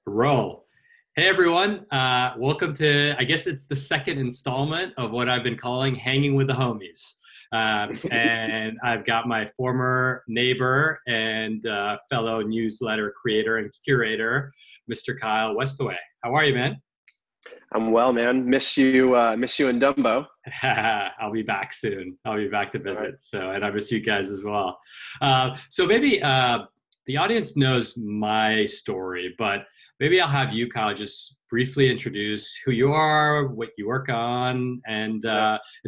Roll. Hey everyone, welcome to, I guess it's the second installment of what I've been calling Hanging with the Homies. And I've got my former neighbor and fellow newsletter creator and curator, Mr. Kyle Westaway. How are you, man? I'm well, man. Miss you in Dumbo. I'll be back soon. I'll be back to visit. Right. So, and I miss you guys as well. So maybe the audience knows my story, but maybe I'll have you, Kyle, just briefly introduce who you are, what you work on, and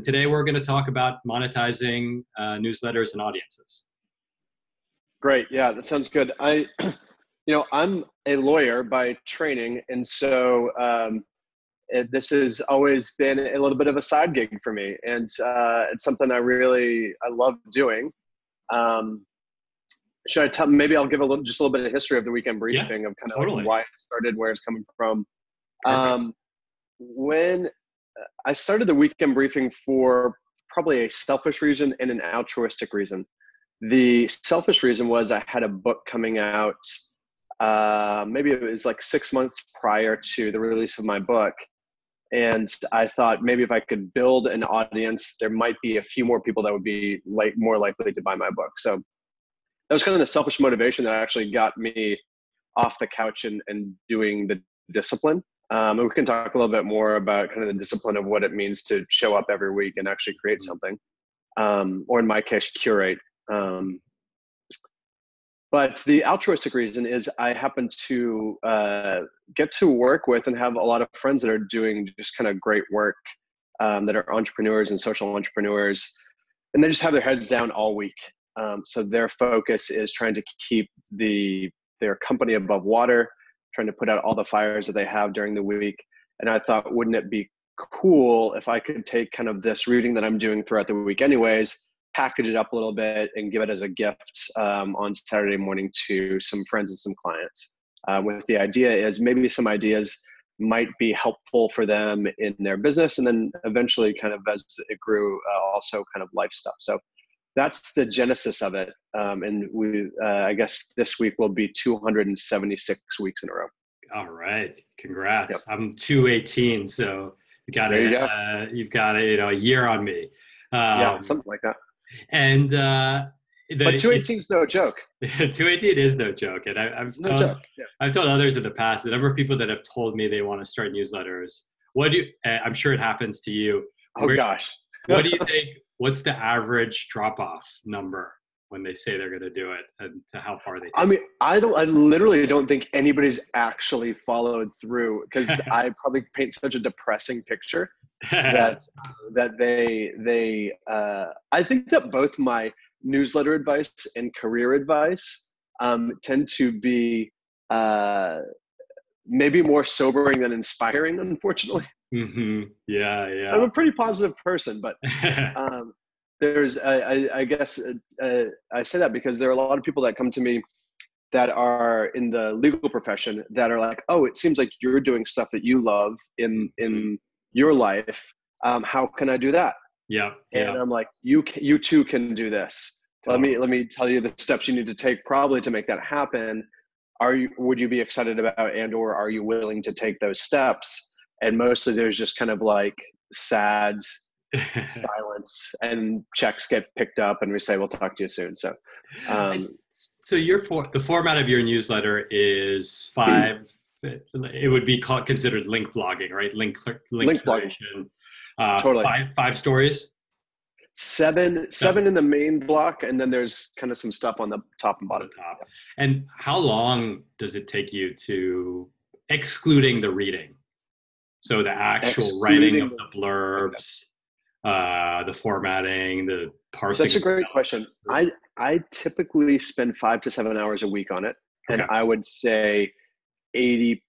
today we're going to talk about monetizing newsletters and audiences. Great. Yeah, that sounds good. I'm a lawyer by training, and so this has always been a little bit of a side gig for me, and it's something I love doing. Should I tell? Maybe I'll give just a little bit of history of the weekend briefing of kind of like why it started, where it's coming from. When I started the weekend briefing for probably a selfish reason and an altruistic reason. The selfish reason was I had a book coming out. Maybe it was like 6 months prior to the release of my book. And I thought maybe if I could build an audience, there might be a few more people that would be more likely to buy my book. So that was kind of the selfish motivation that actually got me off the couch and doing the discipline. And we can talk a little bit more about kind of the discipline of what it means to show up every week and actually create something, or in my case, curate. But the altruistic reason is I happen to get to work with and have a lot of friends that are doing just kind of great work, that are entrepreneurs and social entrepreneurs, and they just have their heads down all week. So their focus is trying to keep their company above water, trying to put out all the fires that they have during the week. And I thought, wouldn't it be cool if I could take kind of this reading that I'm doing throughout the week anyways, package it up a little bit and give it as a gift on Saturday morning to some friends and some clients. With the idea is maybe some ideas might be helpful for them in their business, and then eventually kind of as it grew, also kind of life stuff. So that's the genesis of it. And I guess this week will be 276 weeks in a row. All right. Congrats. Yep. I'm 218. So you've got a year on me. Yeah, something like that. And but 218 is no joke. 218 is no joke. And I've told others in the past, the number of people that have told me they want to start newsletters. I'm sure it happens to you. Gosh. What do you think? What's the average drop-off number when they say they're going to do it, and to how far they take? I mean, I literally don't think anybody's actually followed through, because I probably paint such a depressing picture that I think that both my newsletter advice and career advice tend to be maybe more sobering than inspiring, unfortunately. Mm-hmm. Yeah. I'm a pretty positive person, but there's, I guess, I say that because there are a lot of people that come to me that are in the legal profession that are like, oh, it seems like you're doing stuff that you love in your life. How can I do that? Yeah. And I'm like, you too can do this. Totally. Let me tell you the steps you need to take probably to make that happen. Would you be excited about, or are you willing to take those steps? And mostly there's just kind of like sad silence, and checks get picked up and we say, we'll talk to you soon. So, so the format of your newsletter is 5, it would be considered link blogging, right? Link blogging. Totally. 5 stories. 7 in the main block. And then there's kind of some stuff on the top and bottom. And how long does it take you to, excluding the reading? So the actual writing of the blurbs, the formatting, the parsing. That's a great question. I typically spend 5 to 7 hours a week on it. And I would say 70%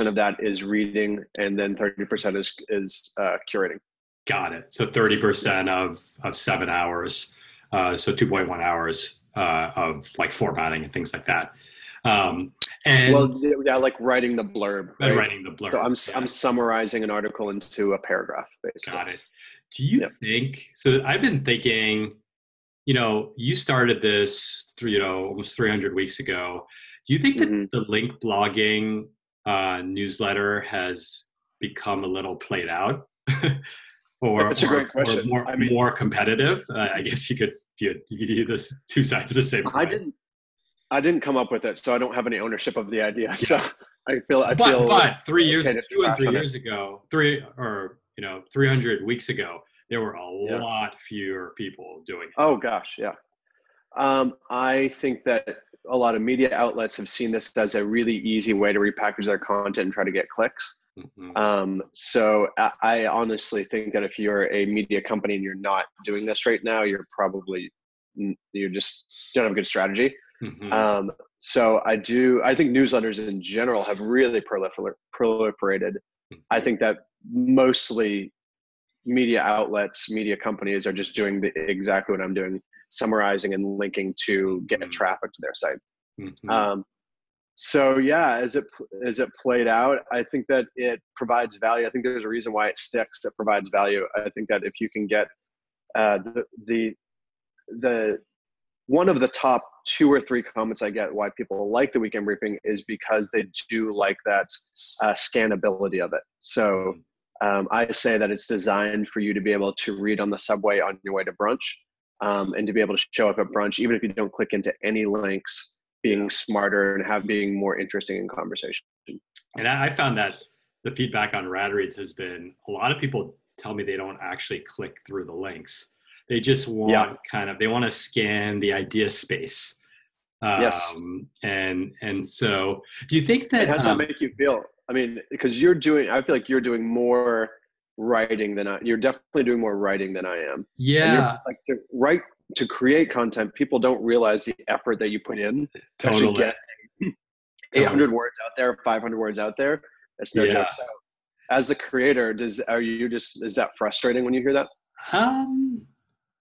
of that is reading, and then 30% is curating. Got it. So 30% of 7 hours. So 2.1 hours of like formatting and things like that. Like writing the blurb. Right? And writing the blurb. So I'm summarizing an article into a paragraph, basically. Got it. Do you think, so I've been thinking, you started this, almost 300 weeks ago. Do you think that Hmm. the link blogging newsletter has become a little played out, or That's a great or question. I mean, more competitive? I guess you could view this two sides of the same I coin. didn't I didn't come up with it, so I don't have any ownership of the idea. So Yeah, I but feel 3 years, okay to 2 and 3 trash on it. years ago, 300 weeks ago, there were a Yeah. lot fewer people doing it. Oh gosh, yeah. I think that a lot of media outlets have seen this as a really easy way to repackage their content and try to get clicks. Hmm. So I honestly think that if you're a media company and you're not doing this right now, you just don't have a good strategy. Hmm. So I think newsletters in general have really proliferated. I Hmm. think that mostly media outlets, media companies are just doing exactly what I'm doing, summarizing and linking to get Hmm. traffic to their site. Hmm. Um, so yeah, as it played out, I think that it provides value. I think there's a reason why it sticks. It provides value. I think that if you can get the one of the top 2 or 3 comments I get why people like the weekend briefing is because they do like that scannability of it. So I say that it's designed for you to be able to read on the subway on your way to brunch, and to be able to show up at brunch, even if you don't click into any links, Yeah. being smarter and being more interesting in conversation. And I found that the feedback on RadReads has been a lot of people tell me they don't actually click through the links. They just Yeah. they want to scan the idea space. Yes. And so do you think And that, how does that make you feel? I mean, because I feel like you're doing more writing you're definitely doing more writing than I am. And you're yeah, like to create content, people don't realize the effort that you put in to actually totally, get 800 totally. words out there, 500 words out there. It's no joke. Yeah. So as a creator, is that frustrating when you hear that? Um,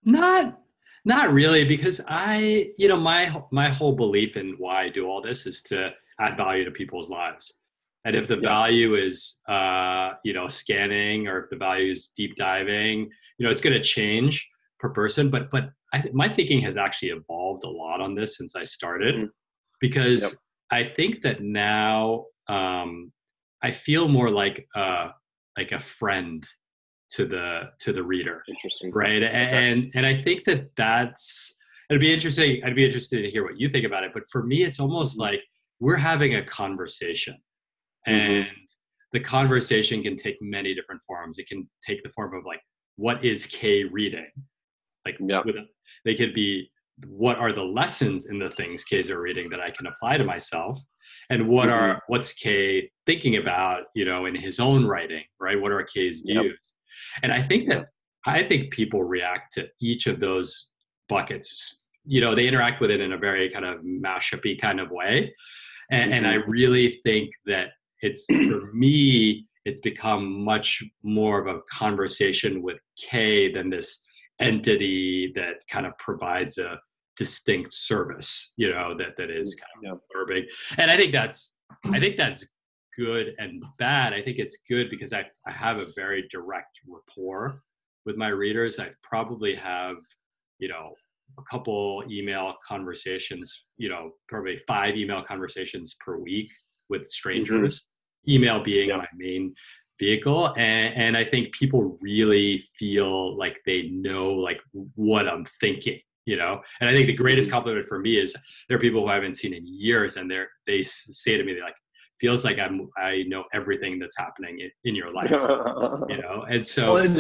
not, not really, because my whole belief in why I do all this is to add value to people's lives. And if the Yeah. value is, scanning, or if the value is deep diving, it's going to change per person. But my thinking has actually evolved a lot on this since I started, Mhm. Yep. because I think that now, I feel more like a friend to the reader, Interesting. right? Okay. And I think that that's it'd be interesting. I'd be interested to hear what you think about it. But for me, it's almost Hmm. like we're having a conversation, Hmm. and the conversation can take many different forms. It can take the form of like, what is K reading? Like, Yeah. they could be, what are the lessons in the things K's are reading that I can apply to myself, and Hmm. what's K thinking about, in his own writing, right? What are K's Yep. views? And Yep. I think people react to each of those buckets. They interact with it in a very kind of mashup-y kind of way. And I Hmm. really think that for me, it's become much more of a conversation with K than this entity that kind of provides a distinct service, that is kind Yeah. of blurbing. And I think that's good and bad. I think it's good because I have a very direct rapport with my readers. I probably have, a couple email conversations, probably 5 email conversations per week with Hmm. strangers, email being Yeah. my main vehicle. And I think people really feel like they know like what I'm thinking, and I think the greatest Hmm. compliment for me is there are people who I haven't seen in years, and they say to me, they're like, feels like I know everything that's happening in your life, and Well, so and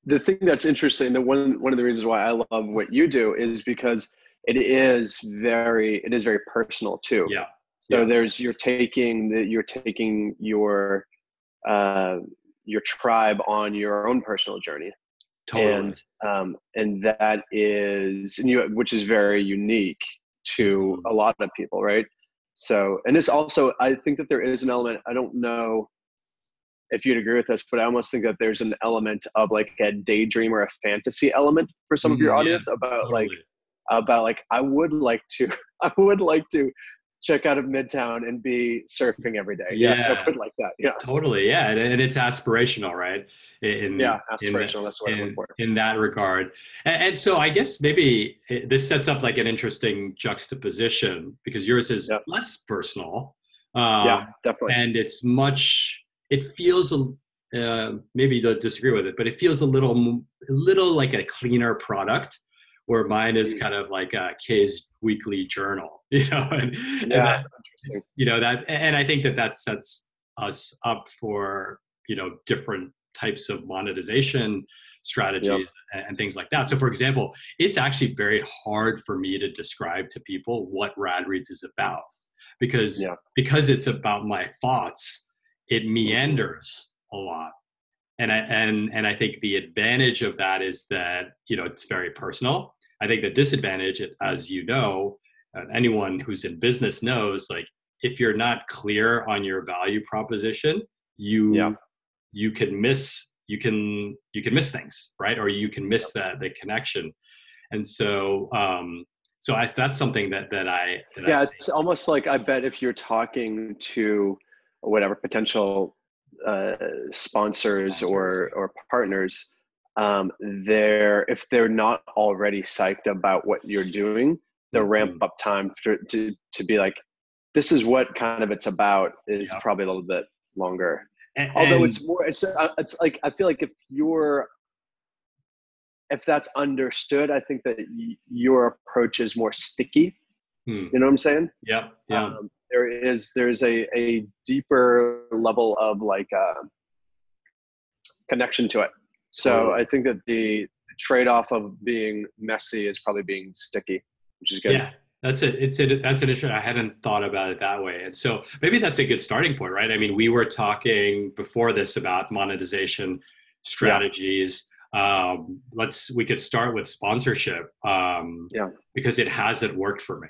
the thing that's interesting, one of the reasons why I love what you do is because it is very personal too. yeah, So yeah, you're taking uh, your tribe on your own personal journey, totally. and that is which is very unique to Hmm. a lot of people, right? So, and this also, I think that there is an element. I don't know if you'd agree with this, but I almost think that there's an element of like a daydream or a fantasy element for some of your Yeah, audience totally. about like I would like to I would like to check out of Midtown and be surfing every day. Yeah. So Yeah, put it like that. Yeah. totally. Yeah, and it's aspirational, right? Yeah. In Aspirational. That's what I'm looking for. in that regard. And so I guess maybe this sets up like an interesting juxtaposition because yours is Yeah. less personal, Yeah. Definitely. and it's much. It feels maybe you don't disagree with it, but it feels a little like a cleaner product. Where mine is kind of like a K's weekly journal, and Yeah. that and I think that sets us up for different types of monetization Yep. strategies and things like that. So for example, it's actually very hard for me to describe to people what RadReads is about because Yeah. it's about my thoughts. It meanders a lot. And I think the advantage of that is that it's very personal. I think the disadvantage, as anyone who's in business knows, like if you're not clear on your value proposition, Yeah. you can miss things, right? Or you can miss the connection. And so that's something that It's almost like, I bet if you're talking to whatever potential sponsors or partners, if they're not already psyched about what you're doing, the ramp up time to be like, this is what kind of it's about is probably a little bit longer. Although it's like, I feel like if that's understood, I think that your approach is more sticky. You know what I'm saying? Yeah. There's a deeper level of like connection to it. So Totally. I think that the trade-off of being messy is probably being sticky, which is good. Yeah, that's it. That's an issue. I hadn't thought about it that way. And so maybe that's a good starting point, right? I mean, we were talking before this about monetization strategies. We could start with sponsorship because it hasn't worked for me.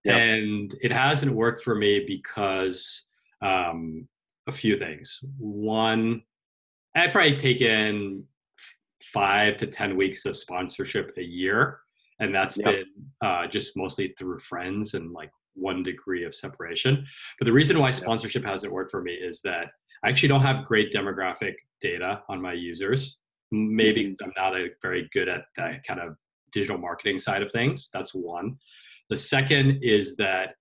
And it hasn't worked for me because a few things. One, I've probably taken 5 to 10 weeks of sponsorship a year. And that's been just mostly through friends and like one degree of separation. But the reason why sponsorship hasn't worked for me is that I actually don't have great demographic data on my users. Maybe because I'm not very good at that kind of digital marketing side of things. That's one. The second is that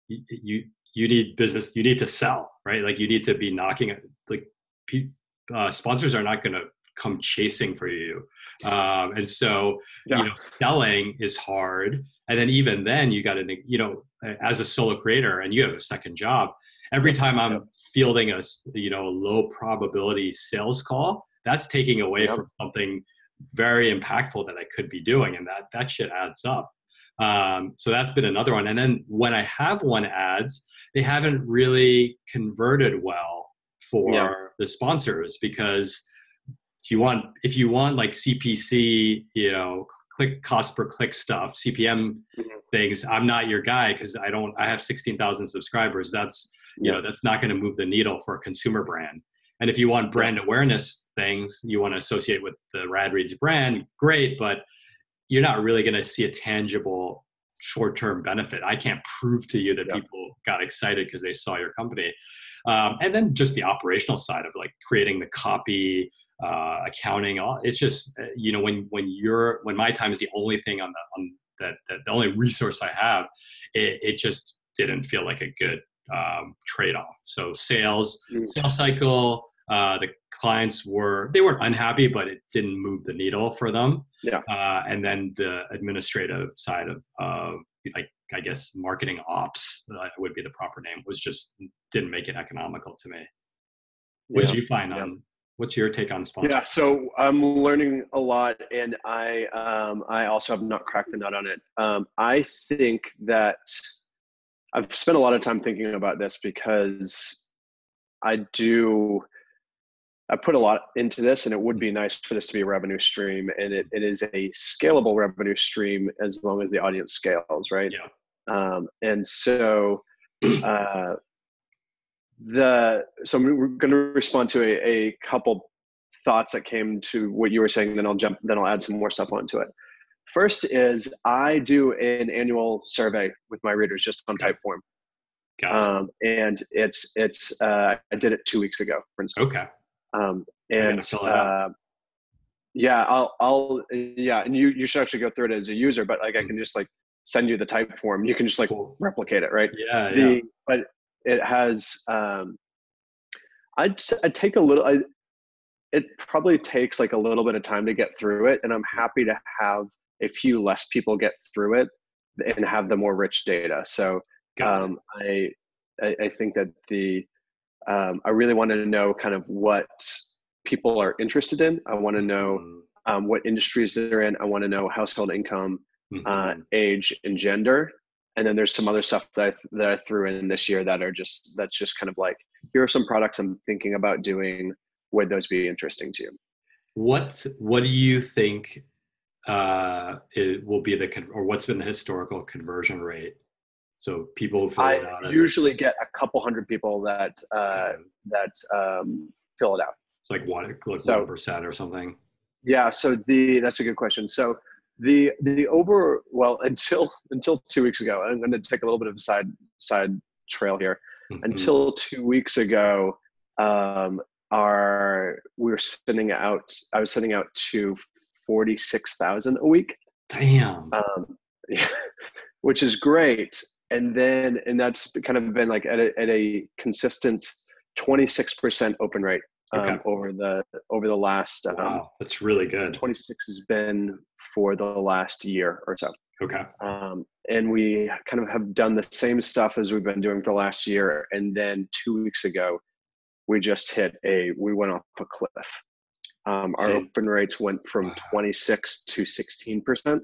you need business. You need to sell, right? Like you need to be knocking. Like sponsors are not going to come chasing for you, and so selling is hard. And then even then, you got to as a solo creator, and you have a second job. Every time I'm fielding a low probability sales call, that's taking away from something very impactful that I could be doing, and that shit adds up. So that's been another one. And then when I have won ads, they haven't really converted well for the sponsors because if you want like CPC, click cost per click stuff, CPM things, I'm not your guy because I have 16,000 subscribers. That's that's not going to move the needle for a consumer brand. And if you want brand awareness things, you want to associate with the RadReads brand, great, but you're not really going to see a tangible short-term benefit. I can't prove to you that people got excited because they saw your company. And then just the operational side of like creating the copy, accounting, it's just, when my time is the only thing the only resource I have, it just didn't feel like a good trade-off. So sales cycle, the clients weren't unhappy, but it didn't move the needle for them. And then the administrative side of like, I guess marketing ops would be the proper name, was just didn't make it economical to me. What did you find on? What's your take on sponsorship? Yeah, so I'm learning a lot, and I also have not cracked the nut on it. I think that I've spent a lot of time thinking about this because I put a lot into this, and it would be nice for this to be a revenue stream, and it is a scalable revenue stream as long as the audience scales, right? And so so we're going to respond to a couple thoughts that came to what you were saying, then I'll add some more stuff onto it. First is I do an annual survey with my readers just on Okay. Typeform. Got it. And I did it 2 weeks ago, for instance. Okay. Um, I gotta and fill it out. yeah, yeah, and you should actually go through it as a user, but like I can just like send you the Typeform. You can just like Cool. replicate it, right? Yeah, yeah. But it has, I'd take a little, it probably takes like a little bit of time to get through it. And I'm happy to have a few less people get through it and have the more rich data. So Got it. I think that I really want to know kind of what people are interested in. I want to know Mhm. what industries they're in. I want to know household income, Mhm. age, and gender. And then there's some other stuff that I threw in this year that's just kind of like, here are some products I'm thinking about doing. Would those be interesting to you? What do you think it will be or what's been the historical conversion rate? So people who fill I it out as a usually get a couple hundred people fill it out. it's like like So 1% or something. yeah, so that's a good question. So well, until 2 weeks ago, I'm going to take a little bit of a side trail here. Mhm. Until 2 weeks ago, we were sending out. I was sending out to 46,000 a week, Damn. um, which is great. And that's kind of been like at a consistent 26% open rate Okay. over the last Wow, that's really good. 26 has been for the last year or so. Okay. And we kind of have done the same stuff as we've been doing for the last year. And then 2 weeks ago, we went off a cliff. Our And open rates went from wow. 26 to 16%.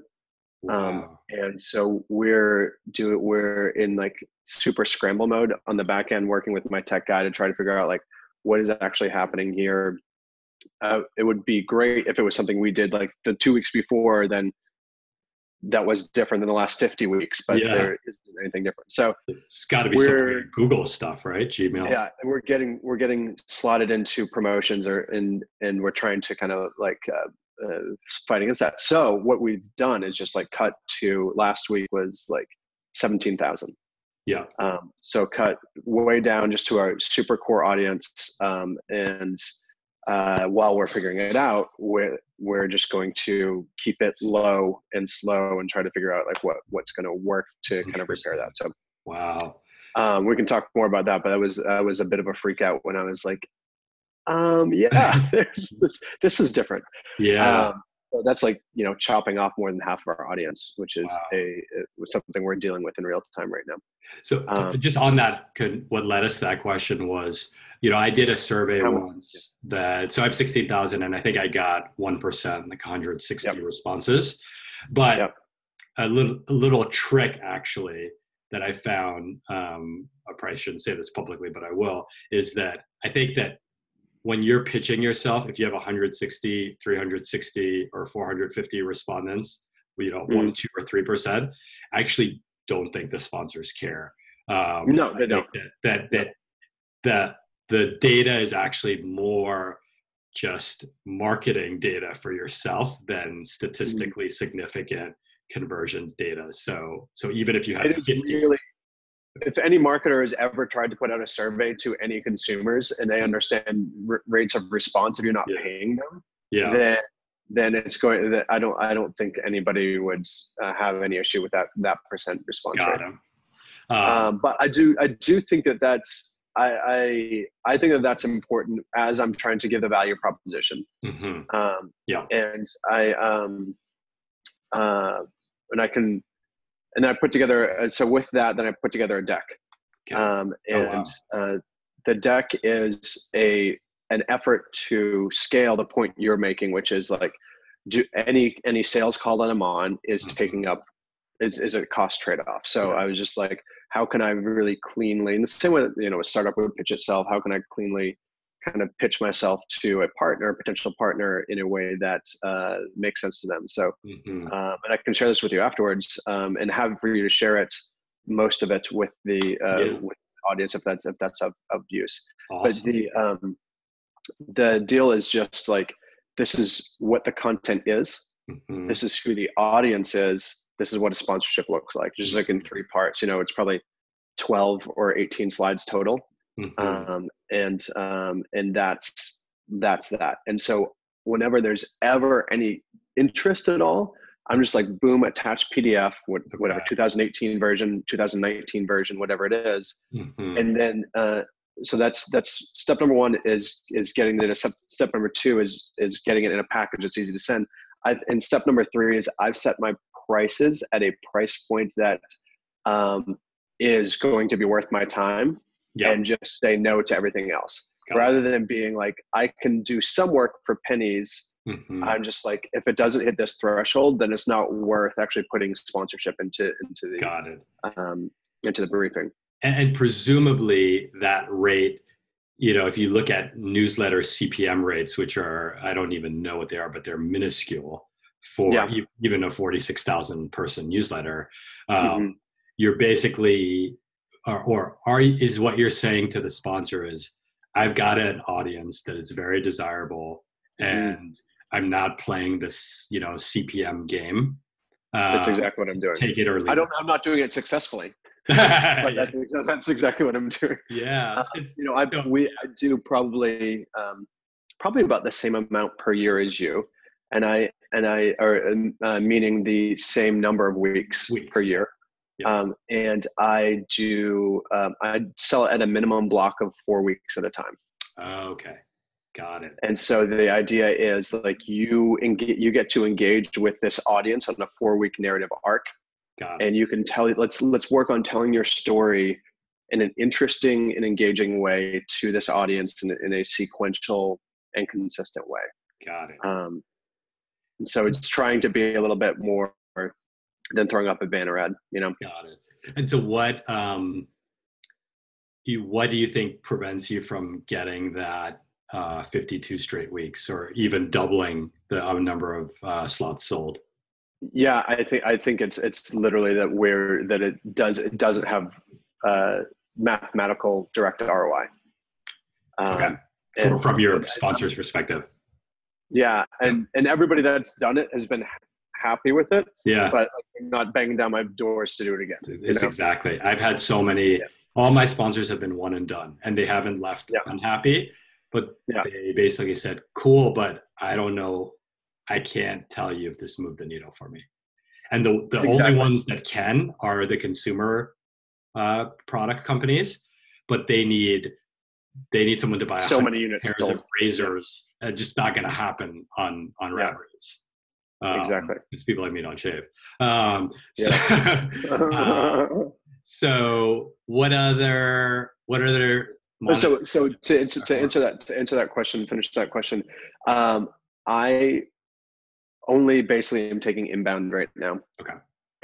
Wow. And so we're in like super scramble mode on the back end, working with my tech guy to try to figure out like what is actually happening here. It would be great if it was something we did like the 2 weeks before, then that was different than the last 50 weeks, but Yeah. there isn't anything different. So It's got to be some we're weird Google stuff, right? Gmail. yeah, we're getting slotted into promotions and we're trying to kind of like fight against that. So what we've done is just like cut to last week was like 17,000. Yeah. So cut way down just to our super core audience. And while we're figuring it out, we're just going to keep it low and slow and try to figure out like what's going to work to kind of repair that. So Wow. we can talk more about that, but that was a bit of a freak out when I was like, yeah, this is different. Yeah. So that's like, chopping off more than half of our audience, which is Wow. something we're dealing with in real time right now. So just on that, what led us to that question was, I did a survey once so I have 16,000 and I think I got 1%, like 160 responses. But a little trick actually that I found, I probably shouldn't say this publicly, but I will, is that I think that when you're pitching yourself, if you have 160, 360, or 450 respondents, 1, 2, or 3%, I actually don't think the sponsors care. No, they don't. That the data is actually more just marketing data for yourself than statistically significant conversions data. So even if you have 50, if any marketer has ever tried to put out a survey to any consumers and they understand rates of response if you're not paying them, then it's going. I don't think anybody would have any issue with that percent response rate. But I do think that's I think that's important as I'm trying to give the value proposition. Mm-hmm. And and I can. And I put together, so with that, then I put together a deck. The deck is an effort to scale the point you're making, which is like, do any sales call that I'm on is taking up, is a cost trade-off. So I was just like, how can I really cleanly, in the same way that, a startup would pitch itself, how can I cleanly kind of pitch myself to a potential partner in a way that makes sense to them. So, and I can share this with you afterwards, and have for you to share it, most of it with the audience if that's of use. Awesome. But the deal is just like, this is what the content is. Mm-hmm. This is who the audience is. This is what a sponsorship looks like. Just like in 3 parts, it's probably 12 or 18 slides total. Mm-hmm. And that's that. And so whenever there's ever any interest at all, I'm just like, boom, attach PDF, whatever, Okay. 2018 version, 2019 version, whatever it is. Mm-hmm. And then, so that's step number 1 is getting it. Step number 2 is getting it in a package that's easy to send. And step number 3 is I've set my prices at a price point that is going to be worth my time, Yep. and just say no to everything else. Got Rather it. than being like, I can do some work for pennies. Mm-hmm. I'm just like, if it doesn't hit this threshold, then it's not worth actually putting sponsorship into Got it. the briefing. And presumably that rate, if you look at newsletter CPM rates, which are, I don't even know what they are, but they're minuscule for even a 46,000 person newsletter. Mm-hmm. You're basically, is what you're saying to the sponsor is, I've got an audience that is very desirable, and I'm not playing this, CPM game. That's exactly what I'm doing. Take it or leave it. I'm not doing it successfully. But that's exactly what I'm doing. Yeah. I do probably about the same amount per year as you, and I are meaning the same number of weeks per year. Yeah. And I do I sell at a minimum block of 4 weeks at a time. Okay. Got it. And so the idea is like you get to engage with this audience on a 4-week narrative arc. Got it. And you can tell, let's work on telling your story in an interesting and engaging way to this audience in a sequential and consistent way. Got it. And so it's trying to be a little bit more than throwing up a banner ad, Got it. And so what do you think prevents you from getting that 52 straight weeks, or even doubling the number of slots sold? Yeah, I think it's literally that it doesn't have mathematical direct ROI. Okay. From your sponsor's perspective. Yeah, and everybody that's done it has been happy with it. Yeah, but I'm not banging down my doors to do it again. It's exactly. I've had so many. Yeah. All my sponsors have been one and done, and they haven't left unhappy. But they basically said, "Cool, but I don't know. I can't tell you if this moved the needle for me." And the only ones that can are the consumer product companies, but they need someone to buy so many units pairs of razors. Just not going to happen on RadReads. Exactly. Because people like me don't shave. So what other So to answer that question, finish that question. I only basically am taking inbound right now. Okay.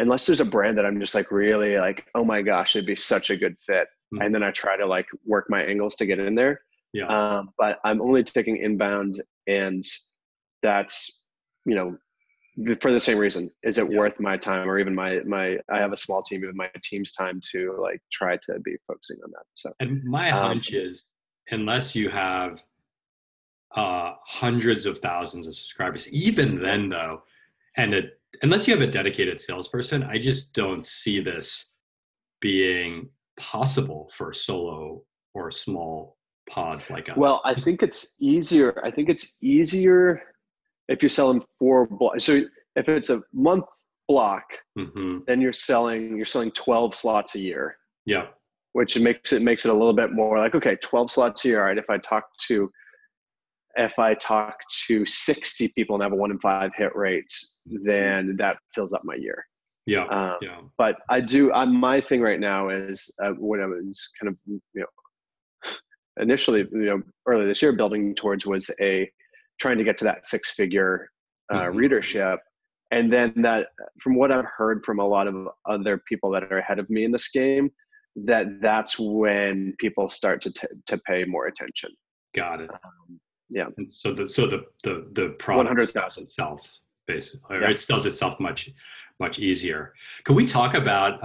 Unless there's a brand that I'm just like really like, oh my gosh, it'd be such a good fit. Mm-hmm. And then I try to like work my angles to get in there. Yeah. But I'm only taking inbound, and that's, for the same reason. Is it worth my time, or even I have a small team, even my team's time to like try to be focusing on that. So, and my hunch is, unless you have hundreds of thousands of subscribers, even then though, unless you have a dedicated salesperson, I just don't see this being possible for solo or small pods like us. Well, I think it's easier. If you sell them 4 blocks. So if it's a month block, then you're selling 12 slots a year. Yeah. Which makes it a little bit more like, okay, 12 slots a year. All right. If I talk to 60 people and have a 1 in 5 hit rate, then that fills up my year. Yeah. But my thing right now is when I was kind of, initially, early this year building towards was trying to get to that 6-figure readership. And then that, from what I've heard from a lot of other people that are ahead of me in this game, that's when people start to pay more attention. Got it. Yeah. And so the product 100,000 itself, basically, it does itself much easier. Can we talk about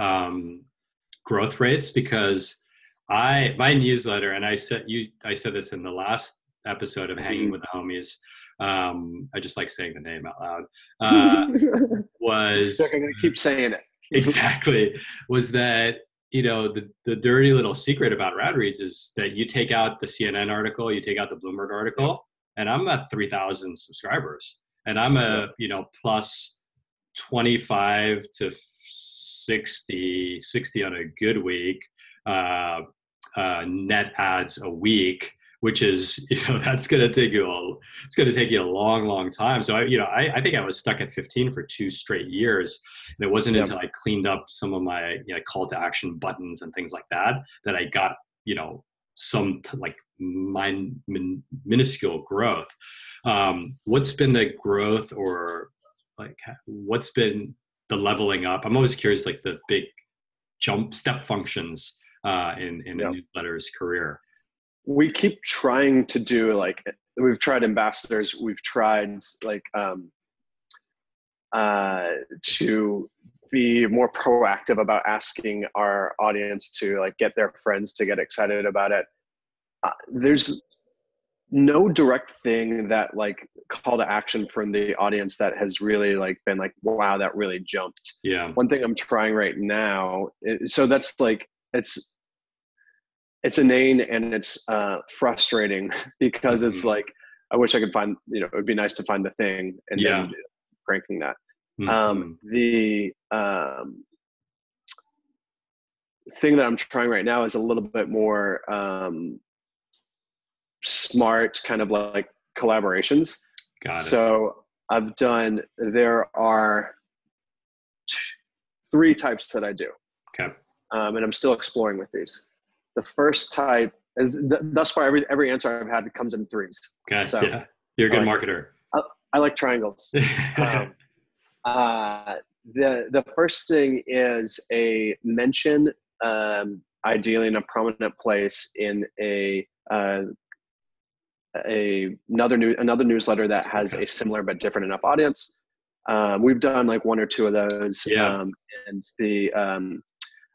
growth rates? Because my newsletter, and I said this in the last episode of Hanging with the Homies, I just like saying the name out loud. Uh, was I'm going to keep saying it. exactly was that, the dirty little secret about RadReads is that you take out the CNN article, you take out the Bloomberg article, and I'm at 3,000 subscribers, and I'm plus 25 to 60 on a good week, net ads a week, which is, that's going to take it's going to take you a long, long time. So I think I was stuck at 15 for 2 straight years. And it wasn't until I cleaned up some of my call to action buttons and things like that I got, some minuscule growth. What's been the growth, or what's been the leveling up? I'm always curious, the big step functions in a newsletter's career. We keep trying to do we've tried ambassadors, we've tried to be more proactive about asking our audience to get their friends to get excited about it. There's no direct thing that call to action from the audience that has really been wow, that really jumped. Yeah. One thing I'm trying right now, so that's it's inane and it's frustrating because it's I wish I could find, it would be nice to find the thing and then cranking that. The thing that I'm trying right now is a little bit more smart, kind of collaborations. Got it. So there are 3 types that I do. Okay. And I'm still exploring with these. The first type is thus far every answer I've had comes in 3s. Okay. So yeah. You're a good marketer. I like triangles. The first thing is a mention, ideally in a prominent place in another newsletter that has a similar but different enough audience. We've done 1 or 2 of those. And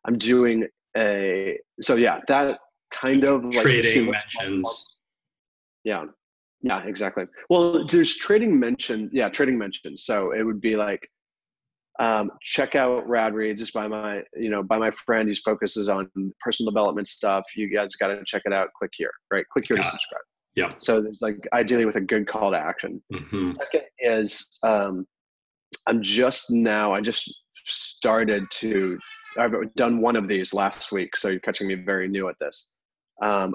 I'm doing that kind of trading mentions. Yeah, exactly. Well, there's trading mentions. So it would be check out RadReads by my friend who focuses on personal development stuff. You guys got to check it out. Click here, right? Click here to subscribe. Yeah. So there's ideally with a good call to action. Mm-hmm. Second is I just started to. I've done one of these last week, so you're catching me very new at this. I'm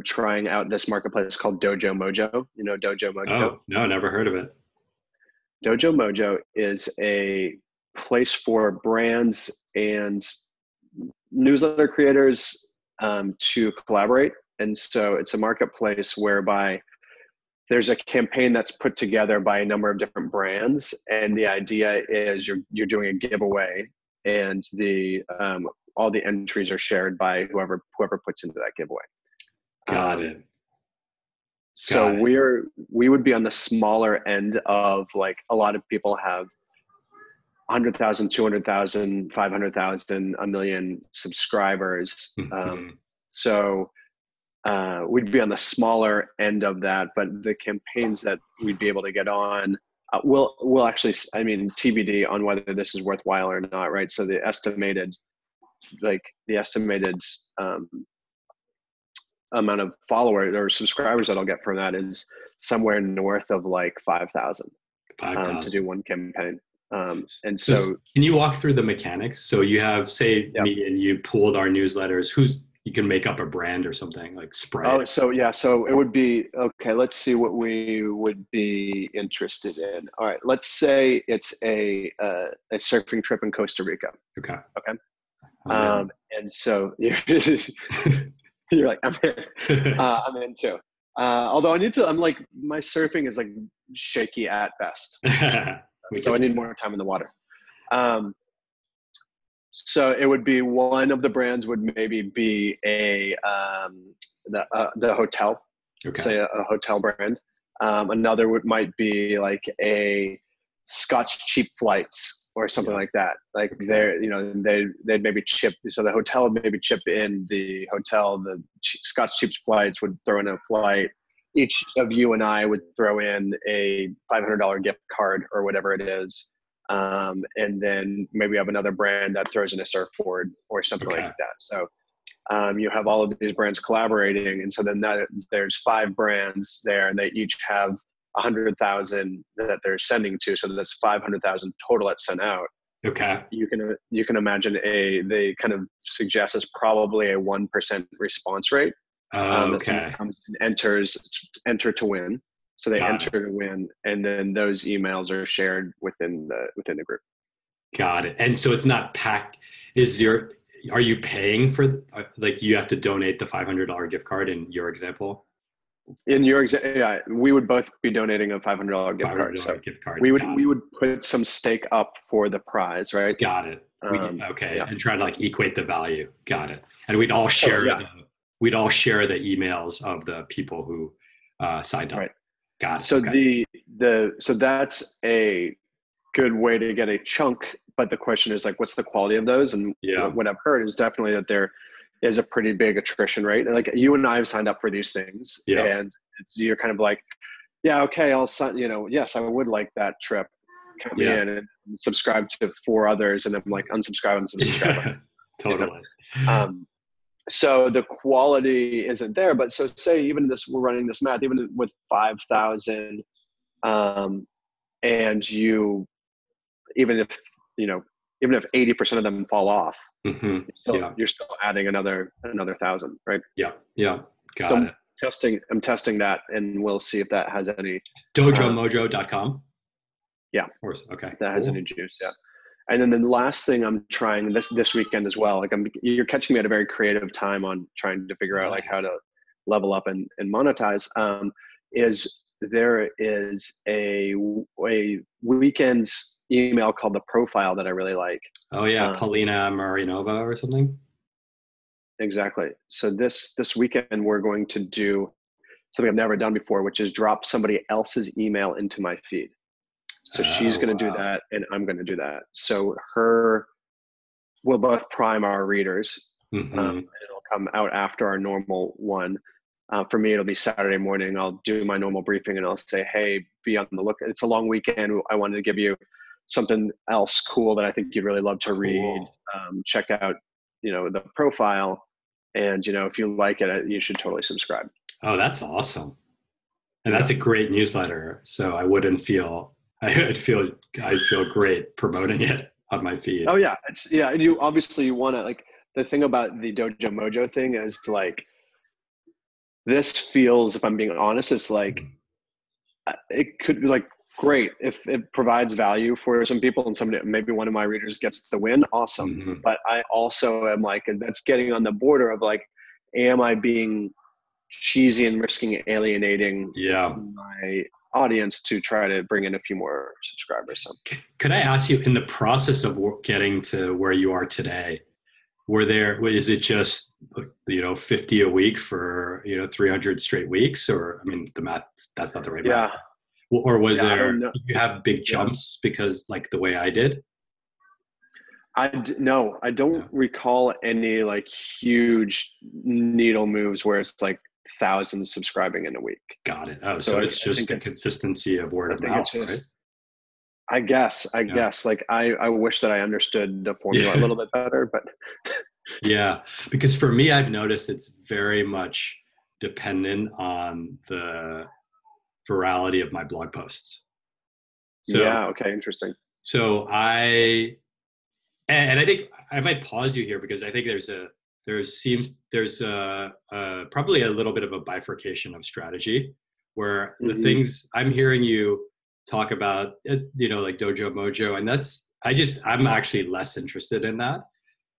trying out this marketplace called Dojo Mojo. You know Dojo Mojo? Oh, no, never heard of it. Dojo Mojo is a place for brands and newsletter creators to collaborate. And so it's a marketplace whereby there's a campaign that's put together by a number of different brands. And the idea is you're doing a giveaway, and all the entries are shared by whoever puts into that giveaway. Got it. So we would be on the smaller end of a lot of people have 100,000, 200,000, 500,000, a million subscribers. Mm-hmm. So we'd be on the smaller end of that, but the campaigns that we'd be able to get on, we'll actually, TBD on whether this is worthwhile or not, right? So the estimated amount of followers or subscribers that I'll get from that is somewhere north of 5,000 to do one campaign. And so can you walk through the mechanics? So you have, say, me and you pooled our newsletters. You can make up a brand or something like Sprite. Oh, so it would be, okay, let's see what we would be interested in. All right, let's say it's a surfing trip in Costa Rica. Okay. And so you're like, I'm in. I'm in too. Although my surfing is shaky at best. So I need more time in the water. So it would be, one of the brands would maybe be the hotel, say a hotel brand. Another might be a Scotch cheap flights or something like that. They'd maybe chip. So the hotel would maybe chip in the hotel. The Scotch cheap flights would throw in a flight. each of you and I would throw in a $500 gift card or whatever it is. And then maybe we have another brand that throws in a surfboard or something like that. So you have all of these brands collaborating. And so then there's 5 brands there, and they each have 100,000 that they're sending to. So that's 500,000 total that's sent out. Okay. You can imagine they kind of suggest it's probably a 1% response rate. That someone comes and enter to win. So they enter to win, and then those emails are shared within the group. Got it. And so it's not packed. Are you paying for, like, you have to donate the $500 gift card in your example? In your example, yeah, we would both be donating a $500 gift card. So gift card. We would put some stake up for the prize, right? Got it. And try to like equate the value. Got it. And we'd all share the emails of the people who signed up. Right. Got it. So so that's a good way to get a chunk, but the question is like, what's the quality of those? And what I've heard is definitely that there is a pretty big attrition rate. And like you and I have signed up for these things, and you're kind of like, yeah, okay, I'll sign. Yes, I would like that trip. Come in and subscribe to 4 others, and I'm like unsubscribe. Totally. So the quality isn't there, but so say even we're running this math, even with 5,000, and even if 80% of them fall off, you're still adding another 1,000, right? Yeah. Got it. I'm testing that, and we'll see if that has any. Dojomojo.com. Yeah. Of course. Okay. That has any juice. Yeah. And then the last thing I'm trying this weekend as well, like you're catching me at a very creative time on trying to figure out like how to level up and monetize, is there is a weekend email called The Profile that I really like. Oh yeah. Paulina Marinova or something. Exactly. So this weekend we're going to do something I've never done before, which is drop somebody else's email into my feed. So she's going to do that, and I'm going to do that. So we'll both prime our readers. And it'll come out after our normal one. For me, it'll be Saturday morning. I'll do my normal briefing, and I'll say, hey, be on the lookout. It's a long weekend. I wanted to give you something else cool that I think you'd really love to read. Check out, The Profile. And, if you like it, you should totally subscribe. Oh, that's awesome. And that's a great newsletter. So I'd feel great promoting it on my feed. Oh yeah. You want to, like, the thing about the Dojo Mojo thing is like, this feels, if I'm being honest, it's like, it could be like great if it provides value for some people and maybe one of my readers gets the win. Awesome. But I also am like, that's getting on the border of like, am I being cheesy and risking alienating my audience to try to bring in a few more subscribers? So. Could I ask you, in the process of getting to where you are today, is it just 50 a week for 300 straight weeks, or the math, that's not the right math. Or was did you have big jumps because like the way I did? No, I don't recall any like huge needle moves where it's like thousands subscribing in a week. Got it. Oh, so it's just the consistency of word of mouth, right? I guess. Like I wish that I understood the formula a little bit better, but yeah, because for me, I've noticed it's very much dependent on the virality of my blog posts. So, okay, interesting. So I think I might pause you here because I think there's probably a little bit of a bifurcation of strategy where the things I'm hearing you talk about, like Dojo Mojo, and I'm actually less interested in that.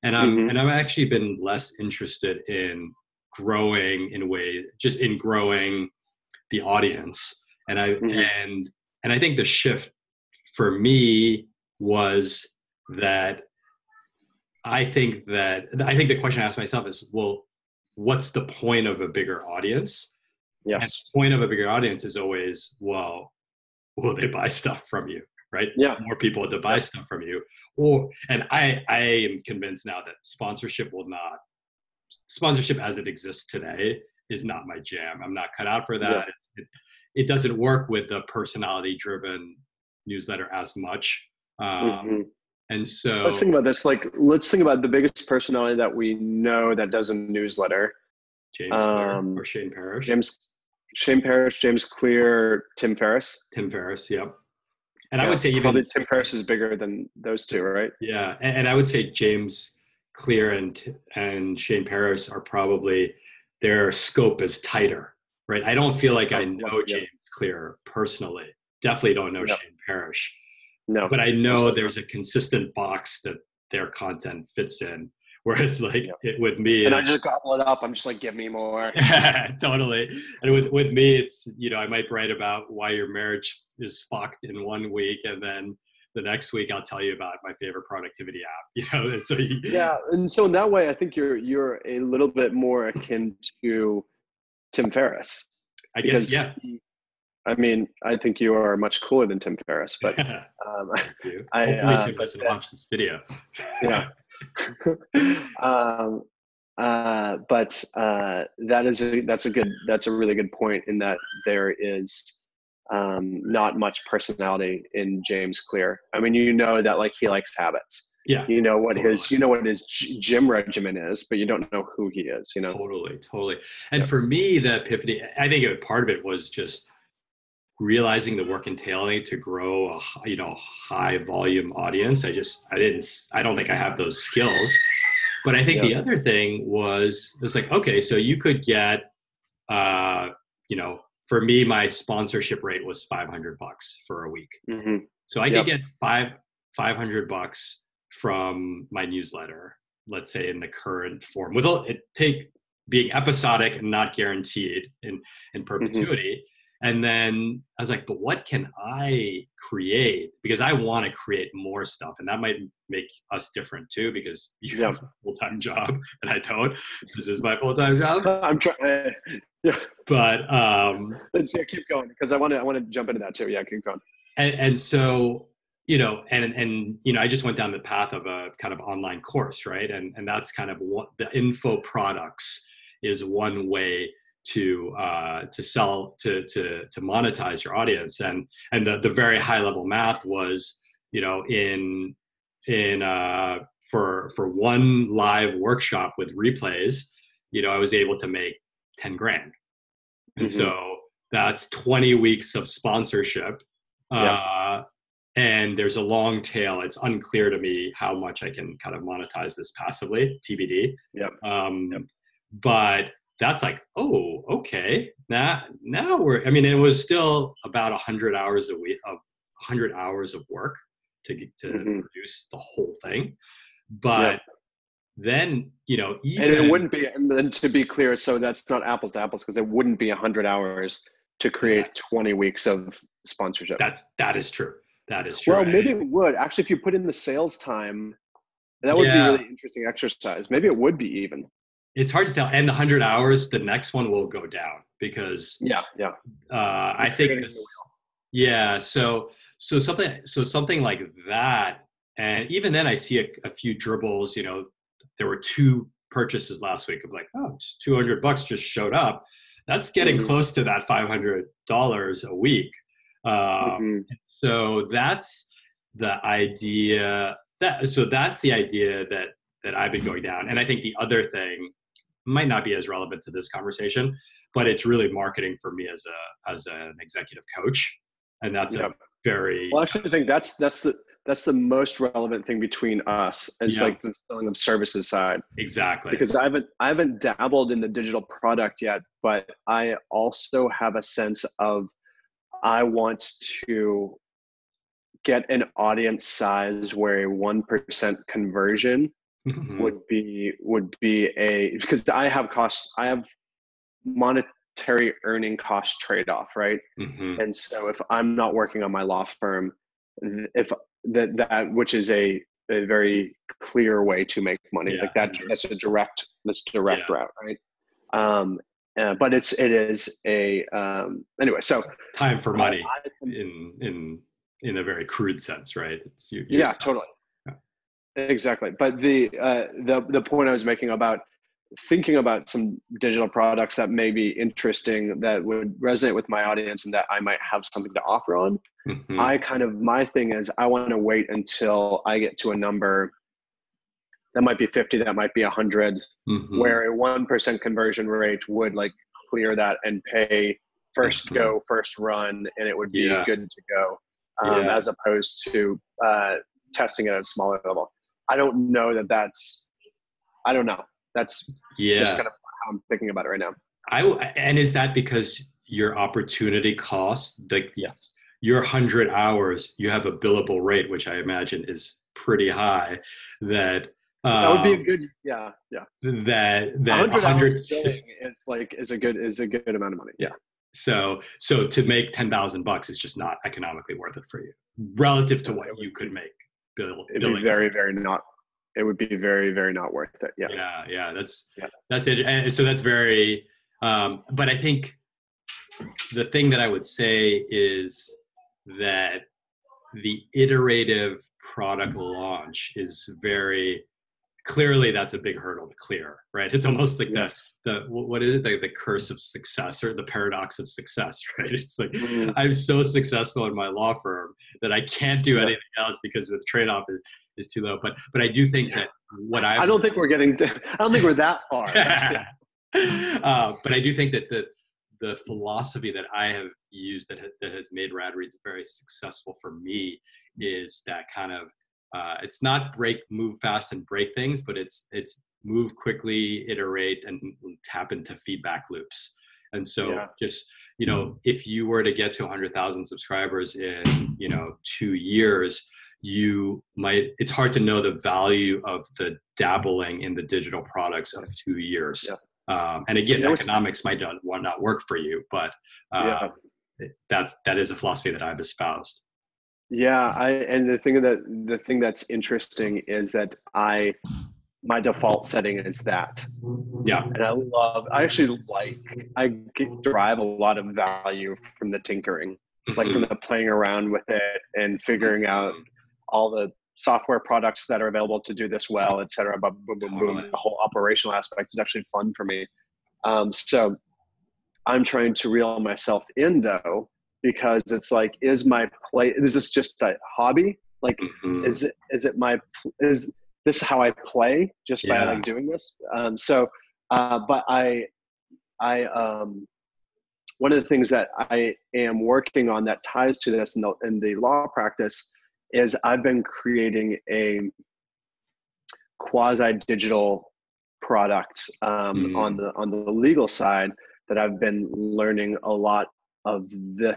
And I've actually been less interested in growing growing the audience. And I think the shift for me was that I think the question I asked myself is, well, what's the point of a bigger audience? Yes. And the point of a bigger audience is always, well, will they buy stuff from you? Right? Yeah. More people to buy stuff from you. And I am convinced now that sponsorship as it exists today is not my jam. I'm not cut out for Yeah. that. It doesn't work with the personality driven newsletter as much. Hmm. And Let's so think about this. Like, let's think about the biggest personality that we know that does a newsletter. James Clear Um, or Shane Parrish. Shane Parrish, James Clear, Tim Ferriss. Tim Ferriss, yep. And I Yeah, would say probably even, Tim Ferriss is bigger than those two, right? yeah, and I would say James Clear and Shane Parrish are probably, their scope is tighter, right? I don't feel like I Oh, know yeah, James Clear personally. Definitely don't know no, Shane Parrish, no, but I know absolutely there's a consistent box that their content fits in. Whereas like not. with me, And I just gobble it up. I'm just like, give me more. totally. And with me, it's, I might write about why your marriage is fucked in one week, and then the next week I'll tell you about my favorite productivity app. And so Yeah, and so in that way, I think you're a little bit more akin to Tim Ferriss, I guess, because yeah. I mean, I think you are much cooler than Tim Ferriss, but um, Thank you. Hopefully Tim but doesn't watch this video. yeah. um, but that's a really good point, in that there is not much personality in James Clear. I mean, that like he likes habits. Yeah, You know what totally. his gym regimen is, but you don't know who he is. Totally. And Yeah. for me, the epiphany, I think part of it was just realizing the work entailing to grow a high volume audience. I don't think I have those skills. But I think Yeah. the other thing was, it's like, okay, so you could get, for me, my sponsorship rate was $500 for a week. Mm-hmm. So I Yep. could get $500 from my newsletter, let's say in the current form, with it being episodic and not guaranteed in perpetuity. Mm-hmm. And then I was like, but what can I create? Because I want to create more stuff. And that might make us different too, because you have a full-time job and I don't. This is my full-time job. I'm trying. Yeah. But yeah, keep going, because I want to jump into that too. Yeah, keep going. And so, I just went down the path of a kind of online course, right? And that's kind of what the info products is, one way to sell, to monetize your audience. And the very high level math was, for one live workshop with replays, I was able to make 10 grand. And mm-hmm. So that's 20 weeks of sponsorship. And there's a long tail. It's unclear to me how much I can kind of monetize this passively, TBD. But that's like, oh, okay. Now it was still about 100 hours a week, of 100 hours of work to mm-hmm. produce the whole thing. But then, even, and it wouldn't be, and then to be clear, so that's not apples to apples, because it wouldn't be 100 hours to create 20 weeks of sponsorship. That is true. That is true. Well, maybe it would. Actually, if you put in the sales time, that would be a really interesting exercise. Maybe it would be even. It's hard to tell. And the 100 hours, the next one will go down, because I think something like that. And even then I see a few dribbles. There were 2 purchases last week of like, oh, just $200 just showed up. That's getting mm-hmm. close to that $500 a week. Mm-hmm. So that's the idea that I've been going down. And I think the other thing might not be as relevant to this conversation, but it's really marketing for me as an executive coach. And that's a very, well, actually, I think that's the most relevant thing between us. It's like the selling of services side. Exactly. Because I haven't dabbled in the digital product yet, but I also have a sense of, I want to get an audience size where a 1% conversion mm-hmm. would be because I have monetary earning cost trade-off, right? Mm-hmm. And so if I'm not working on my law firm, if that which is a very clear way to make money, like that's a direct route, right? But it is a anyway. So time for money in a very crude sense, right? Totally, exactly. But the point I was making about thinking about some digital products that may be interesting, that would resonate with my audience and that I might have something to offer on. My thing is I want to wait until I get to a number that might be 50, that might be 100, where a 1% conversion rate would like clear that and pay first go, first run, and it would be good to go, as opposed to testing it at a smaller level. I don't know I don't know. That's just kind of how I'm thinking about it right now. And is that because your opportunity cost, like yes, your 100 hours, you have a billable rate, which I imagine is pretty high, that would be a good, that 100 hours billing is a good amount of money. Yeah. So to make $10,000 is just not economically worth it for you relative to what you could make billing. It'd be very, very not. It would be very, very not worth it. Yeah. Yeah. That's it. And so that's very, but I think the thing that I would say is that the iterative product launch is very clearly, that's a big hurdle to clear, right? It's almost like what is it? The curse of success, or the paradox of success, right? It's like, I'm so successful in my law firm that I can't do anything else because the trade-off is too low. But I do think that I don't think we're that far. But I do think that the philosophy that I have used that has made RadReads very successful for me is that kind of, it's not move fast and break things, but it's move quickly, iterate, and tap into feedback loops. And so just, if you were to get to 100,000 subscribers in, 2 years, it's hard to know the value of the dabbling in the digital products of 2 years. And again, economics might not work for you, but that is a philosophy that I've espoused. And the thing that's interesting is that my default setting is that. And I derive a lot of value from the tinkering, like from the playing around with it and figuring out all the software products that are available to do this well, et cetera. But boom. The whole operational aspect is actually fun for me. So I'm trying to reel myself in though, because it's like, is this just a hobby? Like, is this how I play just by like doing this? But I one of the things that I am working on that ties to this in the law practice is I've been creating a quasi-digital product on the legal side that I've been learning a lot of the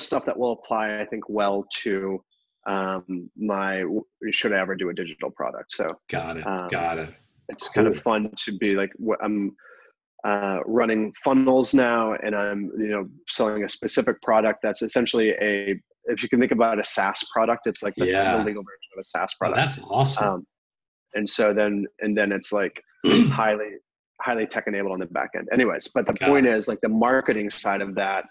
stuff that will apply, I think, well to should I ever do a digital product. So got it. It's kind of fun to be like, I'm running funnels now, and I'm selling a specific product that's essentially if you can think about a SaaS product, it's like the legal version of a SaaS product. Oh, that's awesome. And so then it's like highly tech enabled on the back end. Anyways, but the point is, like, the marketing side of that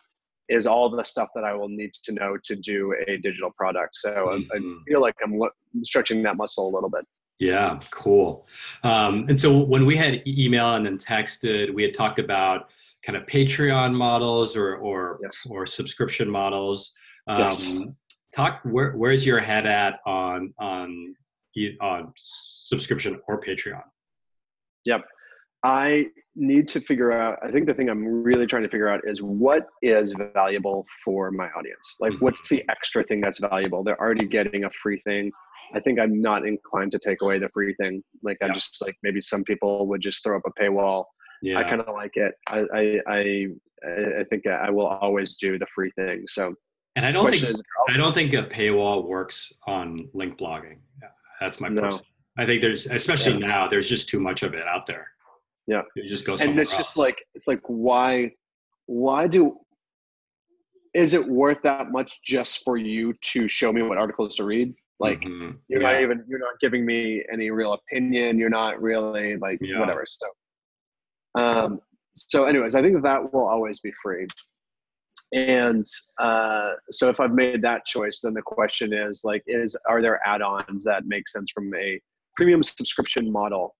is all the stuff that I will need to know to do a digital product. So I feel like I'm stretching that muscle a little bit. Yeah, cool. And so when we had email and then texted, we had talked about kind of Patreon models or subscription models. Where's your head at on subscription or Patreon? Yep. I need to figure out, I think the thing I'm really trying to figure out is what is valuable for my audience. Like, what's the extra thing that's valuable? They're already getting a free thing. I think I'm not inclined to take away the free thing. Like, I'm just like, maybe some people would just throw up a paywall. I kind of like it. I think I will always do the free thing. So, and I don't think a paywall works on link blogging. That's my personal. I think especially now, there's just too much of it out there. Yeah. You just go somewhere else. Just like, it's like, why is it worth that much just for you to show me what articles to read? Like, you're not giving me any real opinion. You're not really like whatever. So anyways, I think that will always be free. And so if I've made that choice, then the question is like, are there add-ons that make sense from a premium subscription model?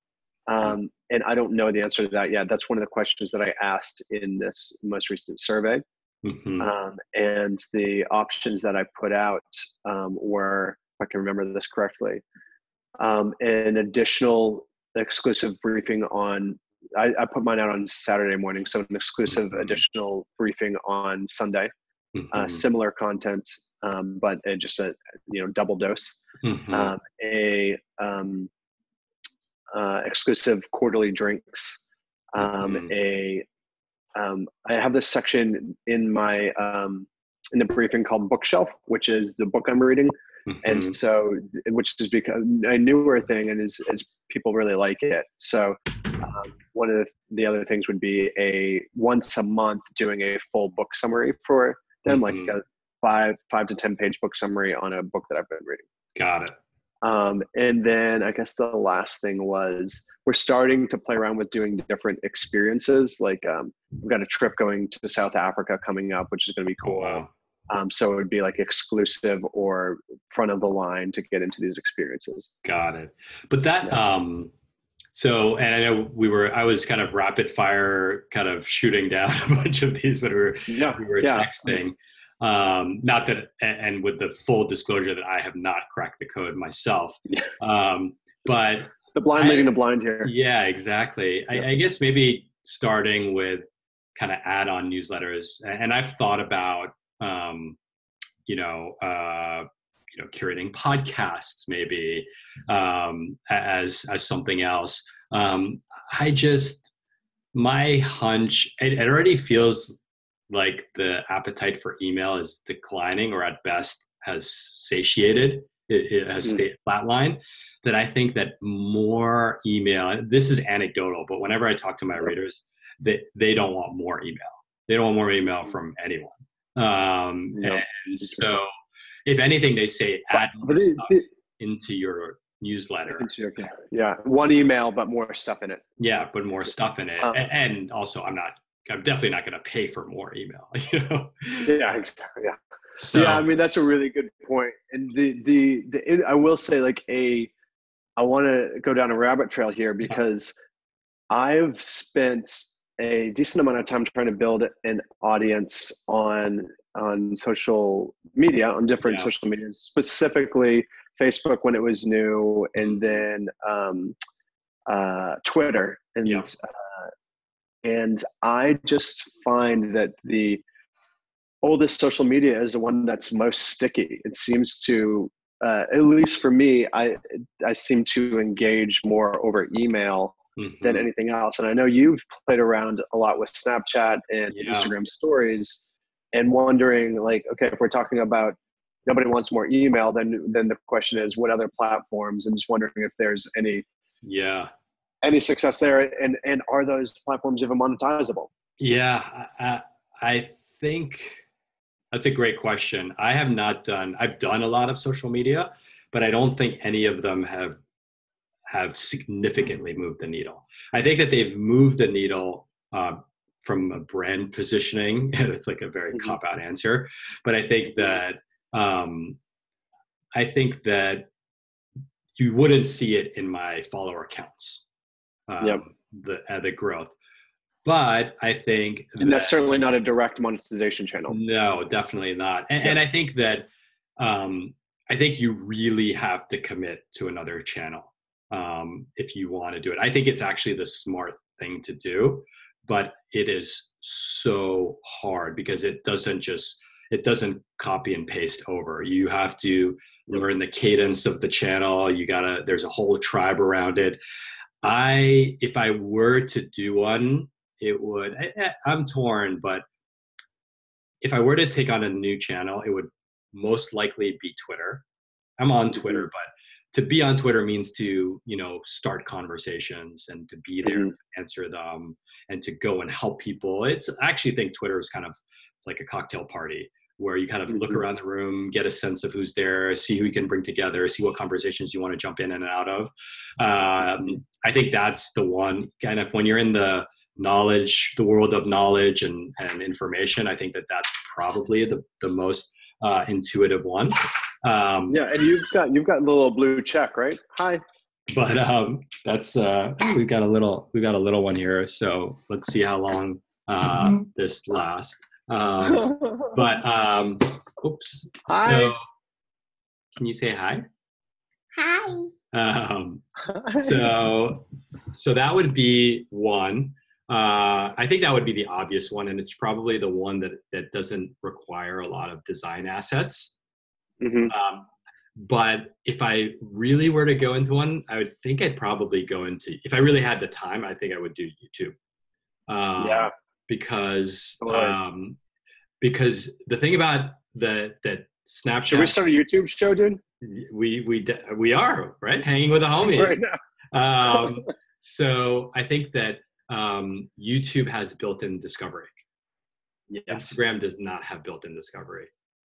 And I don't know the answer to that yet. That's one of the questions that I asked in this most recent survey. And the options that I put out were, if I can remember this correctly, an additional exclusive briefing on, I put mine out on Saturday morning, so an exclusive additional briefing on Sunday, similar content, but just a double dose, exclusive quarterly drinks, I have this section in my in the briefing called Bookshelf, which is the book I'm reading. And so, which has become a newer thing, and is people really like it. So one of the other things would be once a month doing a full book summary for them, like a 5 to 10 page book summary on a book that I've been reading. Got it. And then I guess the last thing was, we're starting to play around with doing different experiences. Like we've got a trip going to South Africa coming up, which is going to be cool. Oh, wow. So it would be like exclusive or front of the line to get into these experiences. Got it. But that, so, and I know I was kind of rapid fire kind of shooting down a bunch of these when we were texting. Not that, and with the full disclosure that I have not cracked the code myself. But the blind leading the blind here. Yeah, exactly. I guess maybe starting with kind of add-on newsletters, and I've thought about, curating podcasts maybe as something else. My hunch, it already feels like the appetite for email is declining, or at best has satiated. It has stayed flatline. That I think that more email, this is anecdotal, but whenever I talk to my readers, they don't want more email. They don't want more email from anyone. And so if anything, they say add more stuff into your newsletter. Yeah, one email, but more stuff in it. Yeah, but more stuff in it. And also I'm definitely not going to pay for more email, Yeah, exactly. Yeah. So, yeah, I mean, that's a really good point. And I will say, I want to go down a rabbit trail here, because I've spent a decent amount of time trying to build an audience on social media, on different social medias, specifically Facebook when it was new, and then Twitter. And I just find that the oldest social media is the one that's most sticky. It seems to, at least for me, I seem to engage more over email than anything else. And I know you've played around a lot with Snapchat and Instagram stories, and wondering, okay, if we're talking about nobody wants more email, then the question is, what other platforms? And just wondering if there's any success there, and are those platforms even monetizable? Yeah, I think that's a great question. I've done a lot of social media, but I don't think any of them have significantly moved the needle. I think that they've moved the needle from a brand positioning. It's like a very cop-out answer, but I think that you wouldn't see it in my follower counts. The growth. But I think that's certainly not a direct monetization channel. No, definitely not. And I think that I think you really have to commit to another channel if you want to do it. I think it's actually the smart thing to do, but it is so hard because it doesn't copy and paste over. You have to learn the cadence of the channel. There's a whole tribe around it. If I were to do one, I'm torn, but if I were to take on a new channel, it would most likely be Twitter. I'm on Twitter, but to be on Twitter means to, start conversations and to be there to answer them and to go and help people. I actually think Twitter is kind of like a cocktail party where you kind of look around the room, get a sense of who's there, see who you can bring together, see what conversations you want to jump in and out of. I think that's the one kind of when you're in the world of knowledge and information. I think that's probably the most intuitive one. And you've got the little blue check, right? Hi. But that's we've got a little one here, so let's see how long this lasts. But oops. Hi. So can you say hi? Hi. So that would be one. I think that would be the obvious one, and it's probably the one that doesn't require a lot of design assets. Mm-hmm. But if I really were to go into one, I would think I'd probably go into, if I really had the time, I think I would do YouTube. Yeah. Because the thing about that Snapchat. Should we start a YouTube show, dude? We are, right, hanging with the homies Right now. So I think that YouTube has built-in discovery. Yes. Instagram does not have built-in discovery.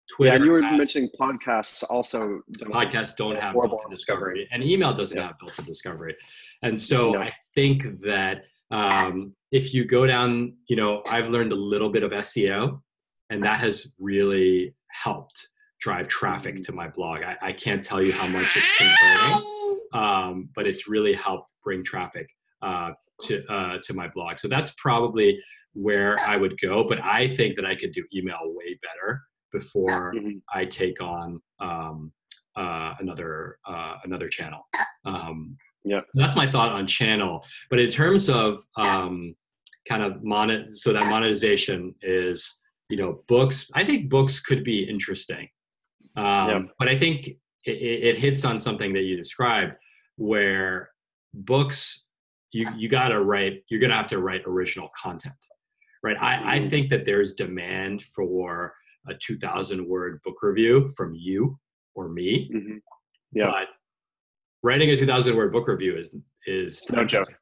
Twitter, yeah, and you were mentioning podcasts also. Podcasts don't have built-in discovery, and email doesn't have built-in discovery. And so I think that if you go down, I've learned a little bit of SEO, and that has really helped drive traffic to my blog. I can't tell you how much it's converting, but it's really helped bring traffic to my blog. So that's probably where I would go. But I think that I could do email way better before I take on another channel. That's my thought on channel. But in terms of kind of so that monetization is, books. I think books could be interesting. But I think it hits on something that you described, where books, you gotta write. You're gonna have to write original content, right? I think that there's demand for a 2,000 word book review from you or me. But writing a 2,000 word book review is no joke.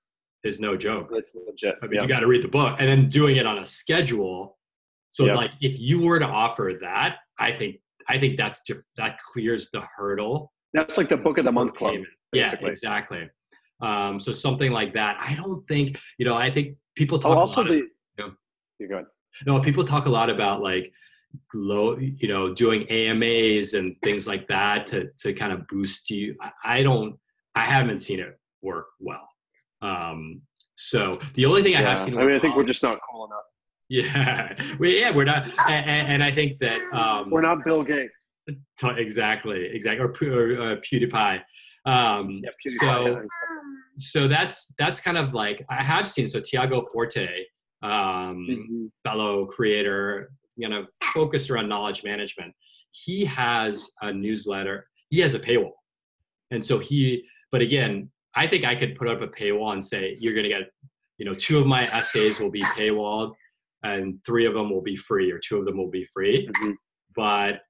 Is no joke. It's legit. I mean, you got to read the book, and then doing it on a schedule. So like, if you were to offer that, I think that clears the hurdle. That's like the book of the month club. Basically. Yeah, exactly. So something like that. I don't think, I think people talk You're good. No, people talk a lot about like doing AMAs and things like that to kind of boost you. I haven't seen it work well. So the only thing I have seen. I think we're just not cool enough. Yeah, we're not, and I think that we're not Bill Gates. Exactly, or PewDiePie. PewDiePie. So that's kind of like I have seen. So Tiago Forte, fellow creator, focused around knowledge management. He has a newsletter. He has a paywall, and so But again, I think I could put up a paywall and say you're going to get, 2 of my essays will be paywalled, and 3 of them will be free, or 2 of them will be free. But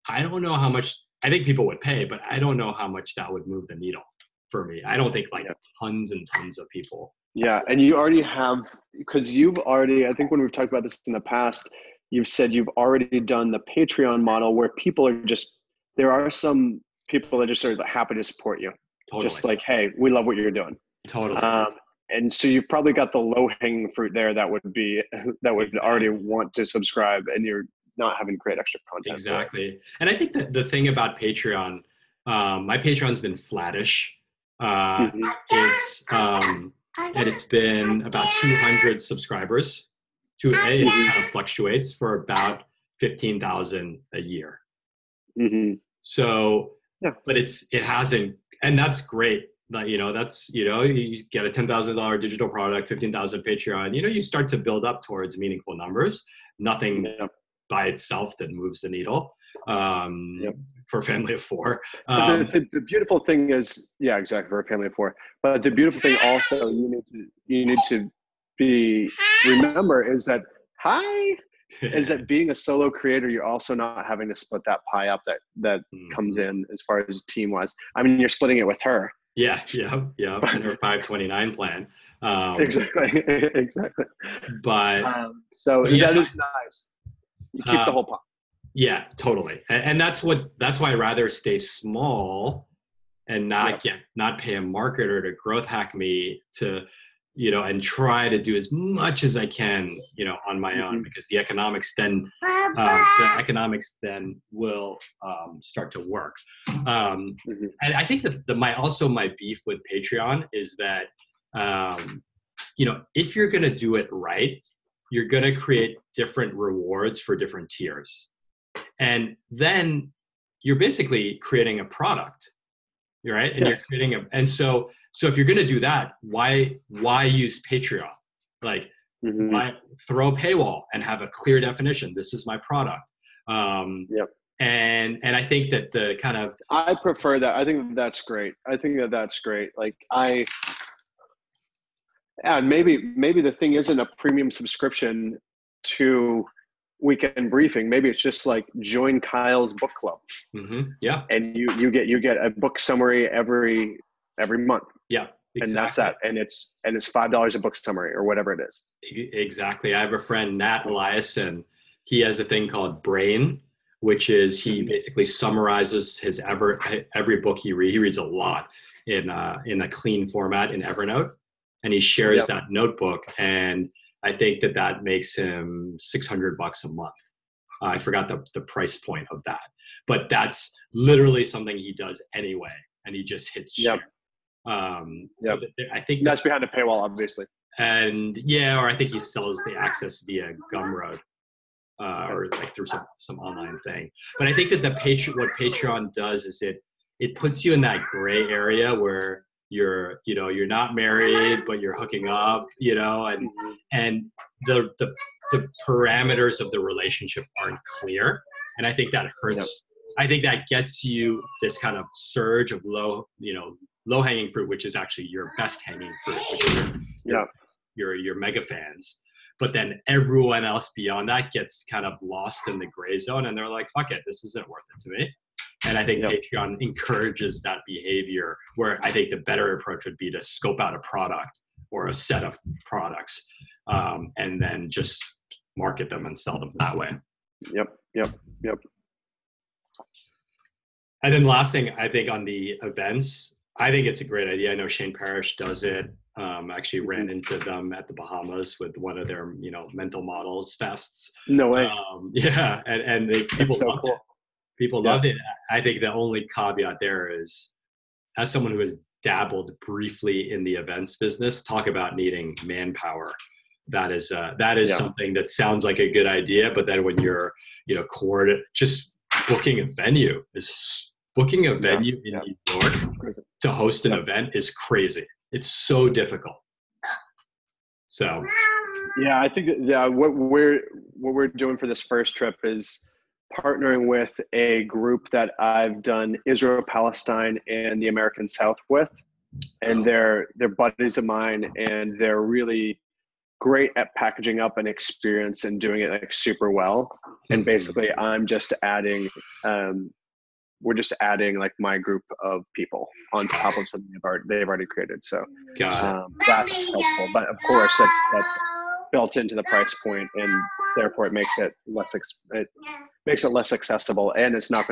I don't know how much. I think people would pay, but I don't know how much that would move the needle for me. I don't think tons and tons of people. Yeah, and you already have, because I think when we've talked about this in the past, you've said you've already done the Patreon model where people are there are some people that just are happy to support you. Totally. Just like, hey, we love what you're doing. Totally. And so you've probably got the low-hanging fruit there that would already want to subscribe, and you're not having to create extra content. Exactly. And I think that the thing about Patreon, my Patreon's been flattish. It's been about 200 subscribers. It kind of fluctuates for about 15,000 a year. So, but it hasn't, and that's great. But, you get a $10,000 digital product, 15,000 Patreon, you start to build up towards meaningful numbers. Nothing by itself that moves the needle for a family of 4. The beautiful thing is, exactly, for a family of 4. But the beautiful thing also you need to remember is that is that being a solo creator, you're also not having to split that pie up that comes in as far as team wise. I mean, you're splitting it with her. Yeah. And her 529 plan. Exactly. But so that is nice. You keep the whole pot. Yeah, totally. And that's why I'd rather stay small and not pay a marketer to growth hack me to and try to do as much as I can, on my own, because the economics then will start to work. And I think that my beef with Patreon is that, if you're going to do it right, you're going to create different rewards for different tiers. And then you're basically creating a product, right? And yes. you're creating so if you're going to do that, why use Patreon? Like, why throw a paywall and have a clear definition? This is my product. Yep. And I think that the kind of, I prefer that. I think that's great. Like and maybe the thing isn't a premium subscription to Weekend Briefing. Maybe it's just like join Kyle's book club. Yeah. And you get a book summary every month. Yeah. Exactly. And that's that. And it's $5 a book summary or whatever it is. Exactly. I have a friend, Nat Eliason. He has a thing called Brain, which is he basically summarizes his every book he reads. He reads a lot in a clean format in Evernote, and he shares that notebook. And I think that makes him $600 a month. I forgot the price point of that, but that's literally something he does anyway, and he just hits share. So I think that's behind a paywall, obviously. And or I think he sells the access via Gumroad, or like through some online thing. But I think that what Patreon does is it puts you in that gray area where you're not married, but you're hooking up, and the parameters of the relationship aren't clear. And I think that hurts. I think that gets you this kind of surge of low-hanging fruit, which is actually your best hanging fruit, which is your mega fans. But then everyone else beyond that gets kind of lost in the gray zone, and they're like, fuck it, this isn't worth it to me. And I think Patreon encourages that behavior, where I think the better approach would be to scope out a product or a set of products, and then just market them and sell them that way. Yep. And then last thing, I think on the events, I think it's a great idea. I know Shane Parrish does it. Actually ran into them at the Bahamas with one of their, mental models fests. No way. And people loved it. People loved it. I think the only caveat there is, as someone who has dabbled briefly in the events business, talk about needing manpower. That is something that sounds like a good idea, but then when you're, just booking a venue in New York to host an event is crazy. It's so difficult. So I think what we're doing for this first trip is partnering with a group that I've done Israel, Palestine, and the American South with, and they're buddies of mine, and they're really great at packaging up an experience and doing it like super well. And basically, I'm just adding. We're just adding like my group of people on top of something they've already created. So that's helpful. But of course, that's built into the price point, and therefore it makes it less accessible, and it's not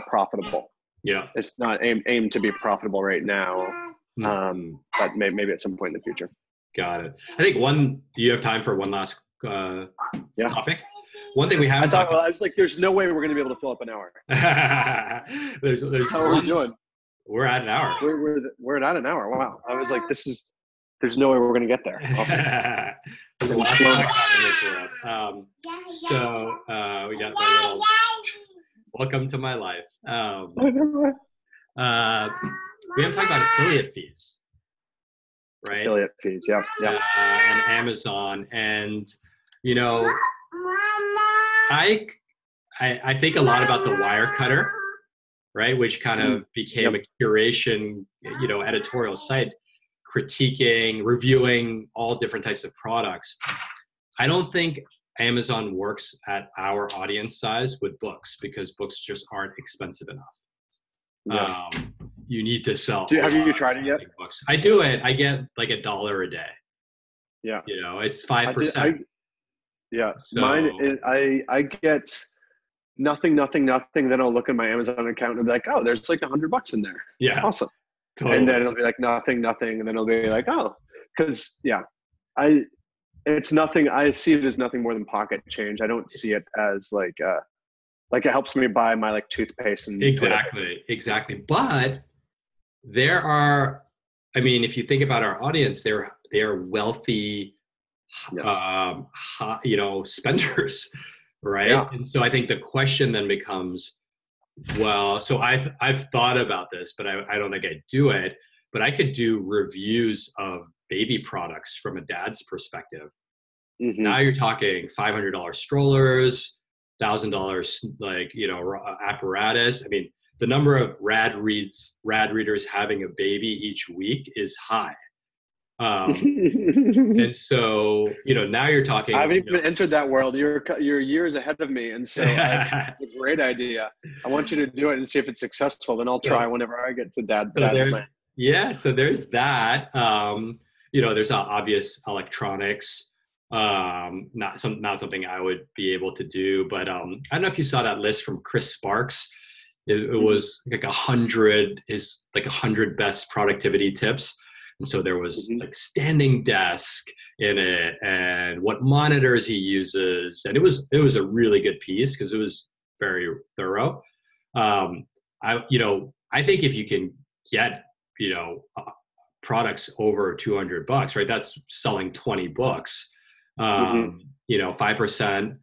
profitable. Yeah, it's not aimed to be profitable right now, but maybe at some point in the future. Got it. I think you have time for one last topic. One thing we haven't I was like, there's no way we're going to be able to fill up an hour. there's How are we doing? We're at an hour. We're at an hour. Wow. I was like, there's no way we're going to get there. Awesome. There's a lot to talk about in this world. So we got my little welcome to my life. We haven't talked about affiliate fees, right? Affiliate fees, yeah. And Amazon, and I think a lot about the Wirecutter, right? Which kind of became a curation, editorial site, critiquing, reviewing all different types of products. I don't think Amazon works at our audience size with books, because books just aren't expensive enough. You need to sell. Have you tried it yet? Books. I do it. I get like $1 a day. Yeah. It's 5%. So, mine is, I get nothing. Then I'll look at my Amazon account and be like, oh, there's like $100 in there. Yeah. Awesome. And Totally. then it'll be like nothing, nothing. And then it'll be like, oh, because it's nothing. I see it as nothing more than pocket change. I don't see it as like it helps me buy my like toothpaste and toilet paper. Exactly. But there are, I mean, if you think about our audience, they're wealthy, Yes. spenders, right? Yeah. And so I think the question then becomes, well, so I've thought about this, but I don't think I do it. But I could do reviews of baby products from a dad's perspective. Mm-hmm. Now you're talking $500 strollers, $1,000 apparatus. I mean, the number of rad readers having a baby each week is high. And so, now you're I talking, haven't even entered that world. You're years ahead of me, and so I have a great idea. I want you to do it and see if it's successful. Then I'll try so, whennever I get to dad so land. so there's that. There's obvious electronics. Not something I would be able to do, but I don't know if you saw that list from Chris Sparks. It was like 100 best productivity tips. And so there was like standing desk in it and what monitors he uses. And it was a really good piece because it was very thorough. I think if you can get, products over $200, right? That's selling 20 books, 5%,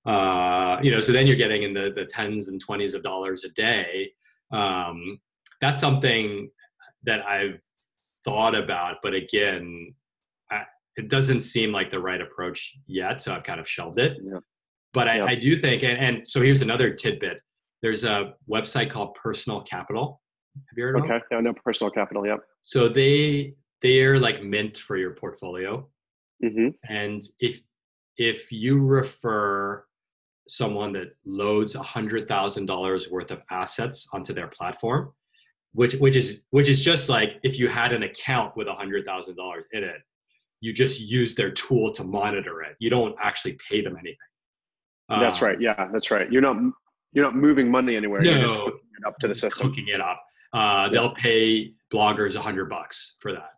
so then you're getting in the tens and 20s of dollars a day. That's something that I've thought about, but again, it doesn't seem like the right approach yet, so I've kind of shelved it. Yeah. But I do think, and so here's another tidbit. There's a website called Personal Capital. Have you heard of it? Okay, yeah, no, Personal Capital, yep. So they're like mint for your portfolio. Mm-hmm. And if you refer someone that loads $100,000 worth of assets onto their platform, which is just like if you had an account with $100,000 in it, you just use their tool to monitor it. You don't actually pay them anything. That's right. Yeah, that's right. You're not moving money anywhere. No, you're just hooking it up to the system. Hooking it up. They'll pay bloggers $100 for that.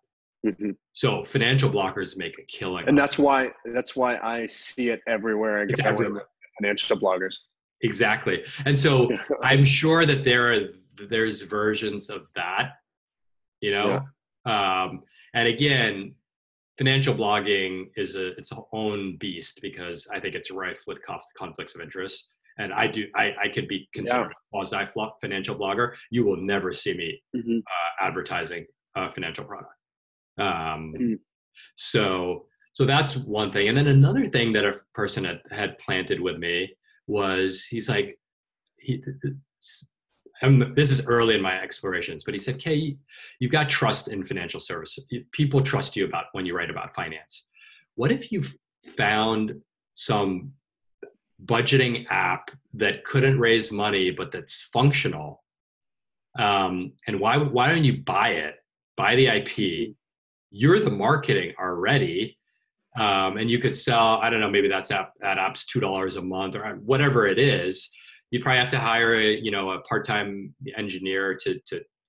Mm-hmm. So financial bloggers make a killing. And that's why I see it everywhere. It's everywhere. Financial bloggers. Exactly. And so I'm sure that there's versions of that, and again, financial blogging is its own beast because I think it's rife with conflicts of interest. And I could be considered a quasi financial blogger. You will never see me advertising a financial product. So that's one thing. And then another thing that a person had planted with me was he's like, this is early in my explorations, but he said, Kay, you've got trust in financial services. People trust you about when you write about finance. What if you found some budgeting app that couldn't raise money, but that's functional? And why don't you buy it? Buy the IP. You're the marketing already. And you could sell, I don't know, maybe that app's $2 a month or whatever it is. You probably have to hire a part-time engineer to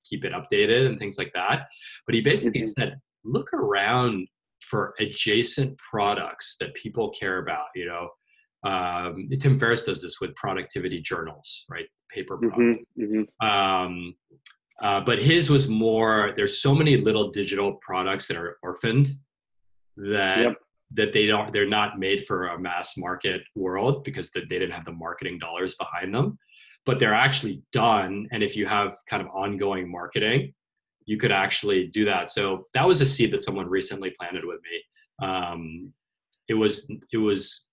keep it updated and things like that. But he basically said, look around for adjacent products that people care about. Tim Ferriss does this with productivity journals, right? Paper products. But his was more, there's so many little digital products that are orphaned that they're not made for a mass market world because they didn't have the marketing dollars behind them, but they're actually done. And if you have kind of ongoing marketing, you could actually do that. So that was a seed that someone recently planted with me. It was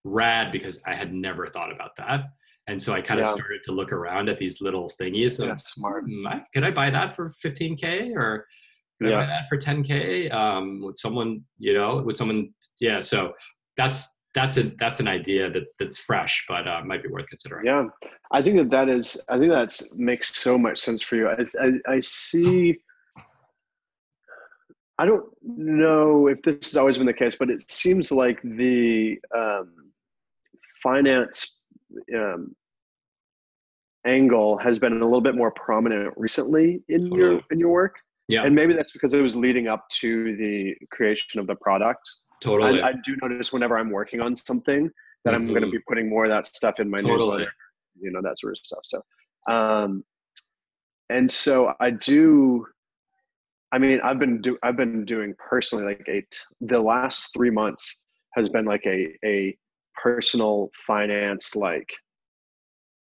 rad because I had never thought about that. And so I kind of started to look around at these little thingies. Smart. Could I buy that for 15K or could I buy that for 10K? With someone, so that's an idea that's fresh, but might be worth considering. Yeah. I think that makes so much sense for you. I see, I don't know if this has always been the case, but it seems like the finance angle has been a little bit more prominent recently in your work. Yeah. And maybe that's because it was leading up to the creation of the product. Totally. I do notice whenever I'm working on something that I'm going to be putting more of that stuff in my Totally. newsletter, that sort of stuff. So, and so I do. I mean, I've been doing personally like the last 3 months has been like a personal finance like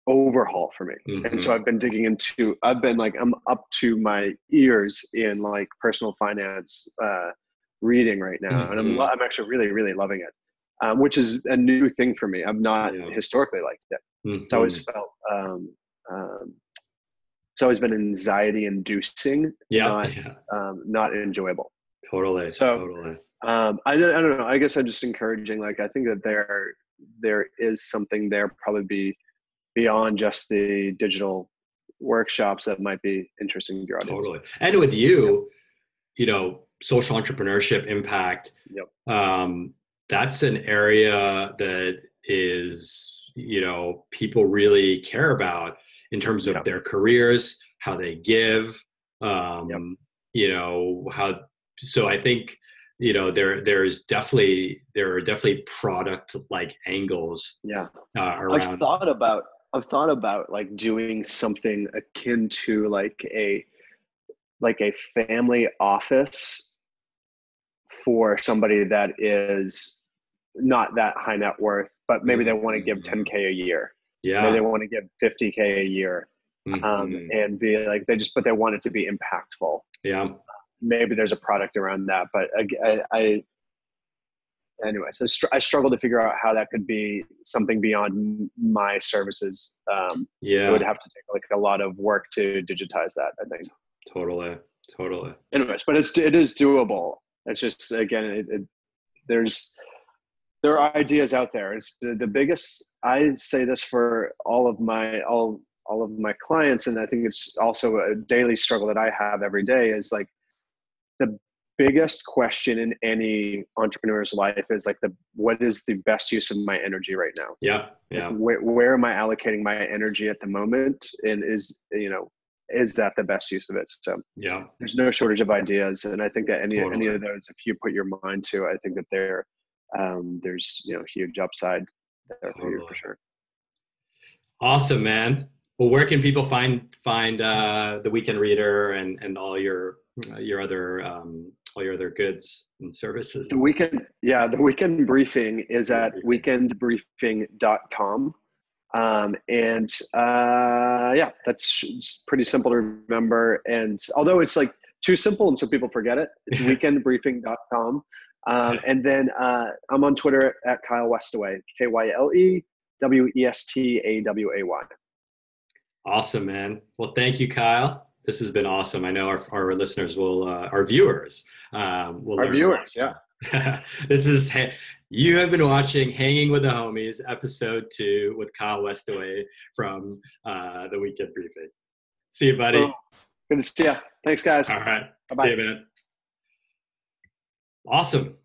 overhaul for me. And so I've been digging into, I'm up to my ears in like personal finance reading right now. And I'm actually really, really loving it, which is a new thing for me. I've not historically liked it. It's always felt, it's always been anxiety inducing, not enjoyable. Totally. So, totally. I don't know. I guess I'm just encouraging, like, I think that there is something there probably beyond just the digital workshops that might be interesting to your audience. Totally. And with you, social entrepreneurship impact, that's an area that is, people really care about in terms of their careers, how they give, how, so I think, there are definitely product like angles. Around. I've thought about like doing something akin to like a family office for somebody that is not that high net worth, but maybe they want to give 10K a year. Maybe they want to give 50K a year. And be like, but they want it to be impactful. Maybe there's a product around that, but anyways, I struggle to figure out how that could be something beyond my services. It would have to take like a lot of work to digitize that, I think. Totally. Anyways, but it is doable. It's just, again, there are ideas out there. It's the biggest. I say this for all of my clients, and I think it's also a daily struggle that I have every day. Is like the biggest question in any entrepreneur's life is like what is the best use of my energy right now? Where am I allocating my energy at the moment, and is that the best use of it? So there's no shortage of ideas, and I think that any of those, if you put your mind to, I think that there's huge upside there for you for sure. Awesome, man. Well, where can people find the Weekend Reader and all your other goods and services? The Weekend Briefing is at weekendbriefing.com. That's pretty simple to remember. And although it's like too simple and so people forget it, it's weekendbriefing.com. And then I'm on Twitter at Kyle Westaway, KyleWestaway. Awesome, man. Well, thank you, Kyle. This has been awesome. I know our listeners our viewers will learn. Our viewers, yeah. You have been watching Hanging with the Homies, episode 2 with Kyle Westaway from the Weekend Briefing. See you, buddy. Good to see you. Thanks, guys. All right. Bye-bye. See you, man. Awesome.